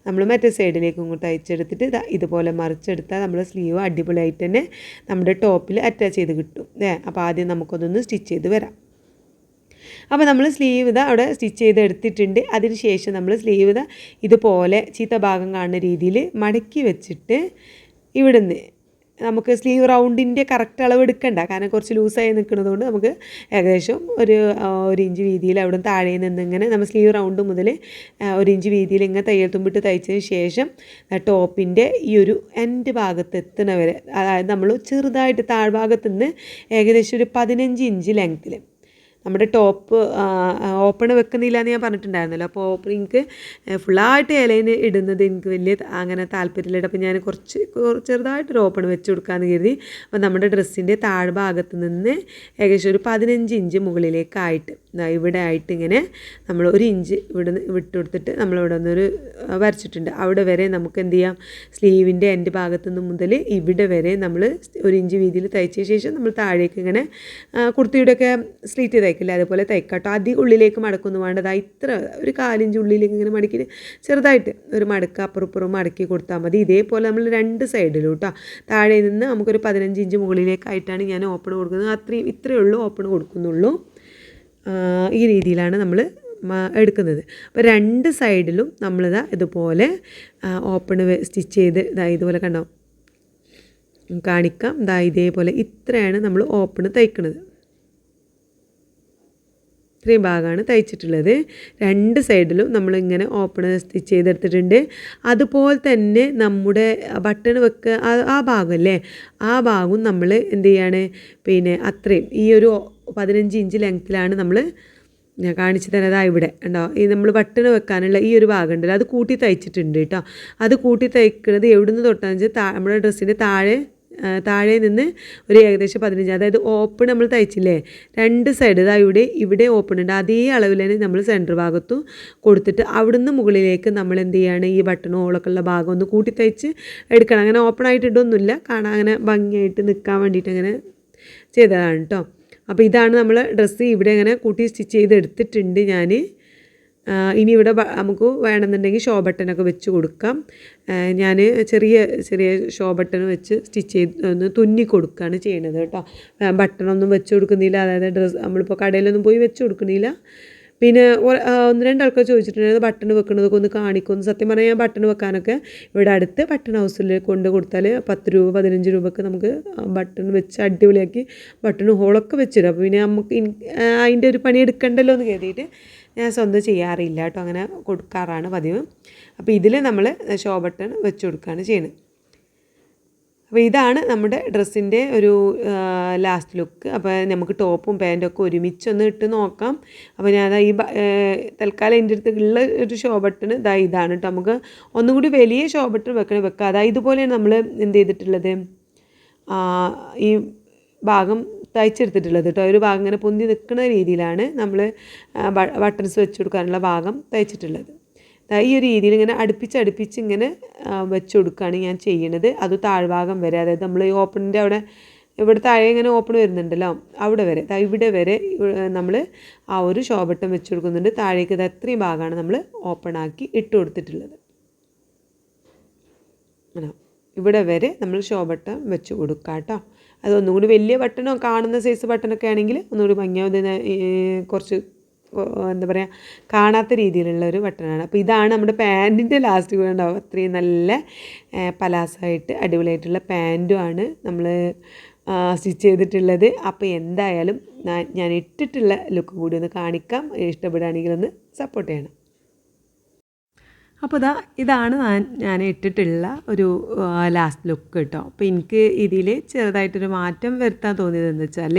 നമ്മൾ മറ്റേ സൈഡിലേക്ക് ഇങ്ങോട്ട് തയ്ച്ചെടുത്തിട്ട് ഇതുപോലെ മറിച്ചെടുത്താൽ നമ്മുടെ സ്ലീവ് അടിപൊളിയായിട്ട് തന്നെ നമ്മുടെ ടോപ്പിൽ അറ്റാച്ച് ചെയ്ത് കിട്ടും. അപ്പോൾ ആദ്യം നമുക്കൊന്ന് സ്റ്റിച്ച് ചെയ്ത് വരാം. അപ്പോൾ നമ്മൾ സ്ലീവ് അവിടെ സ്റ്റിച്ച് ചെയ്ത് എടുത്തിട്ടുണ്ട്. അതിന് ശേഷം നമ്മൾ സ്ലീവ് ഇതുപോലെ ചീത്ത ഭാഗം കാണുന്ന രീതിയിൽ മടക്കി വെച്ചിട്ട് ഇവിടുന്ന് നമുക്ക് സ്ലീവ് റൗണ്ടിൻ്റെ കറക്റ്റ് അളവ് എടുക്കണ്ട, കാരണം കുറച്ച് ലൂസായി നിൽക്കുന്നതുകൊണ്ട് നമുക്ക് ഏകദേശം ഒരു ഇഞ്ച് വീതിയിൽ അവിടെ താഴെ നിന്നിങ്ങനെ നമ്മൾ സ്ലീവ് റൗണ്ട് മുതൽ 1 ഇഞ്ച് വീതിയിൽ ഇങ്ങനെ തയ്യൽ തുമ്പിട്ട് തയ്ച്ചതിന് ശേഷം ടോപ്പിൻ്റെ ഈ ഒരു എൻഡ് ഭാഗത്ത് എത്തുന്നവരെ, അതായത് നമ്മൾ ചെറുതായിട്ട് താഴ്ഭാഗത്ത് നിന്ന് ഏകദേശം ഒരു 15 ഇഞ്ച് ലെങ്ത്തിൽ നമ്മുടെ ടോപ്പ് ഓപ്പൺ വെക്കുന്നില്ല എന്ന് ഞാൻ പറഞ്ഞിട്ടുണ്ടായിരുന്നല്ലോ. അപ്പോൾ ഓപ്പൺ എനിക്ക് ഫുള്ളായിട്ട് ഇലയിൽ ഇടുന്നത് എനിക്ക് വലിയ അങ്ങനെ താല്പര്യമില്ല. അപ്പോൾ ഞാൻ കുറച്ച് ചെറുതായിട്ടൊരു ഓപ്പൺ വെച്ച് കൊടുക്കാമെന്ന് കരുതി. അപ്പോൾ നമ്മുടെ ഡ്രസ്സിൻ്റെ താഴ്ഭാഗത്ത് നിന്ന് ഏകദേശം ഒരു 15 ഇഞ്ച് മുകളിലേക്കായിട്ട് ഇവിടെ ആയിട്ട് ഇങ്ങനെ നമ്മൾ 1 ഇഞ്ച് ഇവിടെ നിന്ന് വിട്ട് കൊടുത്തിട്ട് നമ്മളിവിടെ നിന്നൊരു വരച്ചിട്ടുണ്ട്. അവിടെ വരെ നമുക്ക് എന്ത് ചെയ്യാം, സ്ലീവിൻ്റെ എൻ്റെ ഭാഗത്തു നിന്ന് മുതൽ ഇവിടെ വരെ നമ്മൾ 1 ഇഞ്ച് വീതിയിൽ തയ്ച്ച ശേഷം നമ്മൾ താഴേക്ക് ഇങ്ങനെ കുർത്തിയുടെയൊക്കെ സ്ലീറ്റ് തയ്ക്കില്ല അതുപോലെ തയ്ക്കാട്ടോ. അധികം ഉള്ളിലേക്ക് മടക്കൊന്നും വേണ്ടത്, ഇത്ര ഒരു 1/4 ഇഞ്ച് ഉള്ളിലേക്ക് ഇങ്ങനെ മടക്കി ചെറുതായിട്ട് ഒരു മടക്ക് അപ്പുറപ്പുറം മടക്കി കൊടുത്താൽ മതി. ഇതേപോലെ നമ്മൾ 2 സൈഡിലും കേട്ടോ. താഴെ നിന്ന് നമുക്കൊരു 15 ഇഞ്ച് മുകളിലേക്കായിട്ടാണ് ഞാൻ ഓപ്പൺ കൊടുക്കുന്നത്. ഇത്രയേ ഉള്ളൂ ഓപ്പൺ കൊടുക്കുന്നുള്ളൂ. ഈ രീതിയിലാണ് നമ്മൾ എടുക്കുന്നത്. അപ്പോൾ 2 സൈഡിലും ഇതുപോലെ ഓപ്പൺ സ്റ്റിച്ച് ചെയ്ത് ഇതുപോലെ കണ്ടോ കാണിക്കാം. ഇതേപോലെ ഇത്രയാണ് നമ്മൾ ഓപ്പൺ തയ്ക്കുന്നത്. ഇത്രയും ഭാഗമാണ് തയ്ച്ചിട്ടുള്ളത്. 2 സൈഡിലും നമ്മളിങ്ങനെ ഓപ്പൺ സ്റ്റിച്ച് ചെയ്തെടുത്തിട്ടുണ്ട്. അതുപോലെ തന്നെ നമ്മുടെ ബട്ടൺ ആ ഭാഗമല്ലേ, ആ ഭാഗവും നമ്മൾ എന്ത് ചെയ്യാണ്, പിന്നെ അത്രയും ഈ ഒരു 15 ഇഞ്ച് ലെങ്ത്തിലാണ് ഞാൻ കാണിച്ചു തരാം. ഇവിടെ ഉണ്ടോ ഈ നമ്മൾ ബട്ടൺ വെക്കാനുള്ള ഈ ഒരു ഭാഗം ഉണ്ടല്ലോ, അത് കൂട്ടി തയ്ച്ചിട്ടുണ്ട് കേട്ടോ. അത് കൂട്ടി തയ്ക്കുന്നത് എവിടെ നിന്ന് തൊട്ടാന്ന് വെച്ചാൽ നമ്മുടെ ഡ്രസ്സിൻ്റെ താഴെ നിന്ന് ഒരു ഏകദേശം 15, അതായത് ഓപ്പൺ നമ്മൾ തയ്ച്ചില്ലേ 2 സൈഡ് ഇവിടെ ഓപ്പൺ ഉണ്ട്, അതേ അളവിൽ തന്നെ നമ്മൾ സെൻറ്റർ ഭാഗത്തും കൊടുത്തിട്ട് അവിടുന്ന് മുകളിലേക്ക് നമ്മൾ എന്ത് ചെയ്യാണ്, ഈ ബട്ടൺ ഹോളൊക്കെ ഉള്ള ഭാഗം ഒന്ന് കൂട്ടി തയ്ച്ച് എടുക്കണം. അങ്ങനെ ഓപ്പൺ ആയിട്ട് ഇടൊന്നുമില്ല, കാണാൻ അങ്ങനെ ഭംഗിയായിട്ട് നിൽക്കാൻ വേണ്ടിയിട്ട് അങ്ങനെ ചെയ്തതാണ് കേട്ടോ. അപ്പോൾ ഇതാണ് നമ്മൾ ഡ്രസ്സ് ഇവിടെ ഇങ്ങനെ കൂട്ടി സ്റ്റിച്ച് ചെയ്ത് എടുത്തിട്ടുണ്ട് ഞാൻ. ഇനി ഇവിടെ നമുക്ക് വേണമെന്നുണ്ടെങ്കിൽ ഷോ ബട്ടനൊക്കെ വെച്ച് കൊടുക്കാം. ഞാൻ ചെറിയ ഷോ ബട്ടൺ വെച്ച് സ്റ്റിച്ച് ചെയ്ത് ഒന്ന് തുന്നി കൊടുക്കുകയാണ് ചെയ്യുന്നത് കേട്ടോ. ബട്ടണൊന്നും വെച്ച് കൊടുക്കുന്നില്ല, അതായത് ഡ്രസ്സ് നമ്മളിപ്പോൾ കടയിലൊന്നും പോയി വെച്ച് കൊടുക്കുന്നില്ല. പിന്നെ 1-2 ആൾക്കാർ ചോദിച്ചിട്ടുണ്ടായിരുന്നു ബട്ടൺ വെക്കുന്നതൊക്കെ ഒന്ന് കാണിക്കുമെന്ന്. സത്യം പറഞ്ഞാൽ ഞാൻ ബട്ടൺ വെക്കാനൊക്കെ ഇവിടെ അടുത്ത് ബട്ടൺ ഹൗസിൽ കൊണ്ട് കൊടുത്താൽ 10 രൂപ 15 രൂപയ്ക്ക് നമുക്ക് ബട്ടൺ വെച്ച് അടിപൊളിയാക്കി ബട്ടൺ ഹോളൊക്കെ വെച്ചിടും. അപ്പോൾ പിന്നെ നമുക്ക് അതിൻ്റെ ഒരു പണി എടുക്കണ്ടല്ലോ എന്ന് കരുതിയിട്ട് ഞാൻ സ്വന്തം ചെയ്യാറില്ല കേട്ടോ, അങ്ങനെ കൊടുക്കാറാണ് പതിവ്. അപ്പോൾ ഇതിൽ നമ്മൾ ഷോ ബട്ടൺ വെച്ച് കൊടുക്കുകയാണ് ചെയ്യുന്നത്. അപ്പോൾ ഇതാണ് നമ്മുടെ ഡ്രസ്സിൻ്റെ ഒരു ലാസ്റ്റ് ലുക്ക്. അപ്പോൾ നമുക്ക് ടോപ്പും പാൻറ്റൊക്കെ ഒരുമിച്ചൊന്ന് ഇട്ട് നോക്കാം. അപ്പോൾ ഞാൻ ഈ തൽക്കാലം എൻ്റെ അടുത്തുള്ള ഒരു ഷോ ബട്ടൺ ഇതാണ് കേട്ടോ. നമുക്ക് ഒന്നും കൂടി വലിയ ഷോ ബട്ടൺ വെക്കാം. ഇതുപോലെയാണ് നമ്മൾ എന്ത് ചെയ്തിട്ടുള്ളത്, ഈ ഭാഗം തയ്ച്ചെടുത്തിട്ടുള്ളത് കേട്ടോ. ഒരു ഭാഗം ഇങ്ങനെ പൊന്തി നിൽക്കുന്ന രീതിയിലാണ് നമ്മൾ ബട്ടൺസ് വെച്ച് കൊടുക്കാനുള്ള ഭാഗം തയ്ച്ചിട്ടുള്ളത്. ഈ ഒരു രീതിയിൽ ഇങ്ങനെ അടുപ്പിച്ച് ഇങ്ങനെ വെച്ച് കൊടുക്കുകയാണ് ഞാൻ ചെയ്യണത്. അത് താഴ്ഭാഗം വരെ, അതായത് നമ്മൾ ഈ ഓപ്പണിൻ്റെ അവിടെ ഇവിടെ താഴെ ഇങ്ങനെ ഓപ്പൺ വരുന്നുണ്ടല്ലോ അവിടെ വരെ ഇവിടെ വരെ നമ്മൾ ആ ഒരു ഷോ ബട്ടൺ വെച്ച് കൊടുക്കുന്നുണ്ട്. താഴേക്ക് ഇത് അത്രയും ഭാഗമാണ് നമ്മൾ ഓപ്പൺ ആക്കി ഇട്ട് കൊടുത്തിട്ടുള്ളത്. ഇവിടെ വരെ നമ്മൾ ഷോ ബട്ടൺ വെച്ച് കൊടുക്കുക കേട്ടോ. അതൊന്നും കൂടി വലിയ ബട്ടണോ കാണുന്ന സൈസ് ബട്ടണൊക്കെ ആണെങ്കിൽ ഒന്നുകൂടി ഭംഗിയാവും. കുറച്ച് എന്താ പറയുക കാണാത്ത രീതിയിലുള്ള ഒരു ബട്ടണാണ്. അപ്പോൾ ഇതാണ് നമ്മുടെ പാൻറ്റിൻ്റെ ലാസ്റ്റ് കൂടെ ഉണ്ടാവും. അത്രയും നല്ല പലാസായിട്ട് അടിപൊളിയായിട്ടുള്ള പാൻറ്റുമാണ് നമ്മൾ സ്റ്റിച്ച് ചെയ്തിട്ടുള്ളത്. അപ്പോൾ എന്തായാലും ഞാൻ ഇട്ടിട്ടുള്ള ലുക്ക് കൂടി ഒന്ന് കാണിക്കാം. ഇഷ്ടപ്പെടുകയാണെങ്കിൽ ഒന്ന് സപ്പോർട്ട് ചെയ്യണം. അപ്പോൾ ഇതാണ് ഞാൻ ഇട്ടിട്ടുള്ള ഒരു ലാസ്റ്റ് ലുക്ക് കേട്ടോ. അപ്പോൾ എനിക്ക് ഇതിൽ ചെറുതായിട്ടൊരു മാറ്റം വരുത്താൻ തോന്നിയത് എന്താ വെച്ചാൽ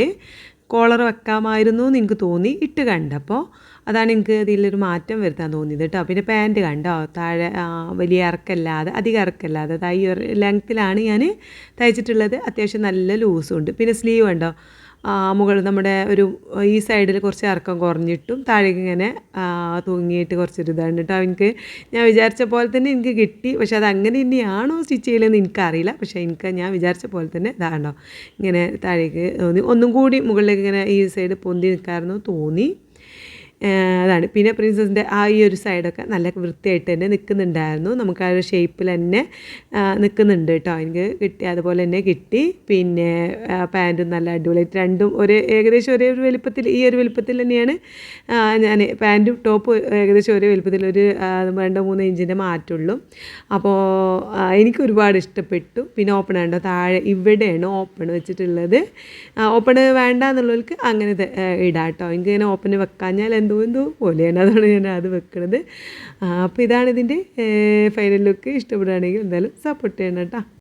കോളർ വെക്കാമായിരുന്നു എന്ന് എനിക്ക് തോന്നി ഇട്ട് കണ്ടപ്പോൾ. അതാണ് എനിക്ക് ഇതിലൊരു മാറ്റം വരുത്താൻ തോന്നിയത് കേട്ടോ. പിന്നെ പാൻറ്റ് കണ്ടോ താഴെ വലിയ ഇറക്കല്ലാതെ അധികം ഇറക്കല്ലാതെ ഈ ഒരു ലെങ്ത്തിലാണ് ഞാൻ തയ്ച്ചിട്ടുള്ളത്. അത്യാവശ്യം നല്ല ലൂസും ഉണ്ട്. പിന്നെ സ്ലീവ് കണ്ടോ മുകളിൽ നമ്മുടെ ഒരു ഈ സൈഡിൽ കുറച്ച് ഇറക്കം കുറഞ്ഞിട്ടും താഴേക്ക് ഇങ്ങനെ തൂങ്ങിയിട്ട് കുറച്ചൊരു ഇതാണ് കേട്ടോ. എനിക്ക് ഞാൻ വിചാരിച്ച പോലെ തന്നെ എനിക്ക് കിട്ടി. പക്ഷെ അത് അങ്ങനെ തന്നെയാണോ സ്റ്റിച്ച് ചെയ്യലെന്ന് എനിക്കറിയില്ല. പക്ഷേ ഞാൻ വിചാരിച്ച പോലെ തന്നെ ഇതാണ്ടോ ഇങ്ങനെ താഴേക്ക് തോന്നി. ഒന്നും കൂടി മുകളിലേക്ക് ഇങ്ങനെ ഈ സൈഡ് പൊന്തി നിൽക്കാമായിരുന്നു തോന്നി. അതാണ്. പിന്നെ പ്രിൻസസിൻ്റെ ഈ ഒരു സൈഡൊക്കെ നല്ല വൃത്തിയായിട്ട് തന്നെ നിൽക്കുന്നുണ്ടായിരുന്നു. നമുക്ക് ആ ഒരു ഷേപ്പിൽ തന്നെ നിൽക്കുന്നുണ്ട് കേട്ടോ. എനിക്ക് കിട്ടി അതുപോലെ തന്നെ കിട്ടി. പിന്നെ പാൻറ്റും നല്ല അടിപൊളിയായിട്ട് രണ്ടും ഏകദേശം ഒരേ ഒരു വലുപ്പത്തിൽ ഈ ഒരു വലുപ്പത്തിൽ തന്നെയാണ് ഞാൻ പാൻറ്റും ടോപ്പ് ഏകദേശം ഒരേ വലുപ്പത്തിൽ ഒരു 2-3 ഇഞ്ചിൻ്റെ മാറ്റമുള്ളൂ. അപ്പോൾ എനിക്ക് ഒരുപാട് ഇഷ്ടപ്പെട്ടു. പിന്നെ ഓപ്പൺ ഉണ്ടോ താഴെ ഇവിടെയാണ് ഓപ്പൺ വെച്ചിട്ടുള്ളത്. ഓപ്പൺ വേണ്ട എന്നുള്ളവർക്ക് അങ്ങനെ ഇടാം കേട്ടോ. എനിക്കിങ്ങനെ ഓപ്പൺ വെക്കാഞ്ഞാൽ എന്തോ പോലെയാണ്. അതാണ് ഞാൻ അത് വെക്കുന്നത്. അപ്പോൾ ഇതാണ് ഇതിൻ്റെ ഫൈനൽ ലുക്ക്. ഇഷ്ടപ്പെടുകയാണെങ്കിൽ എന്തായാലും സപ്പോർട്ട് ചെയ്യണം കേട്ടോ.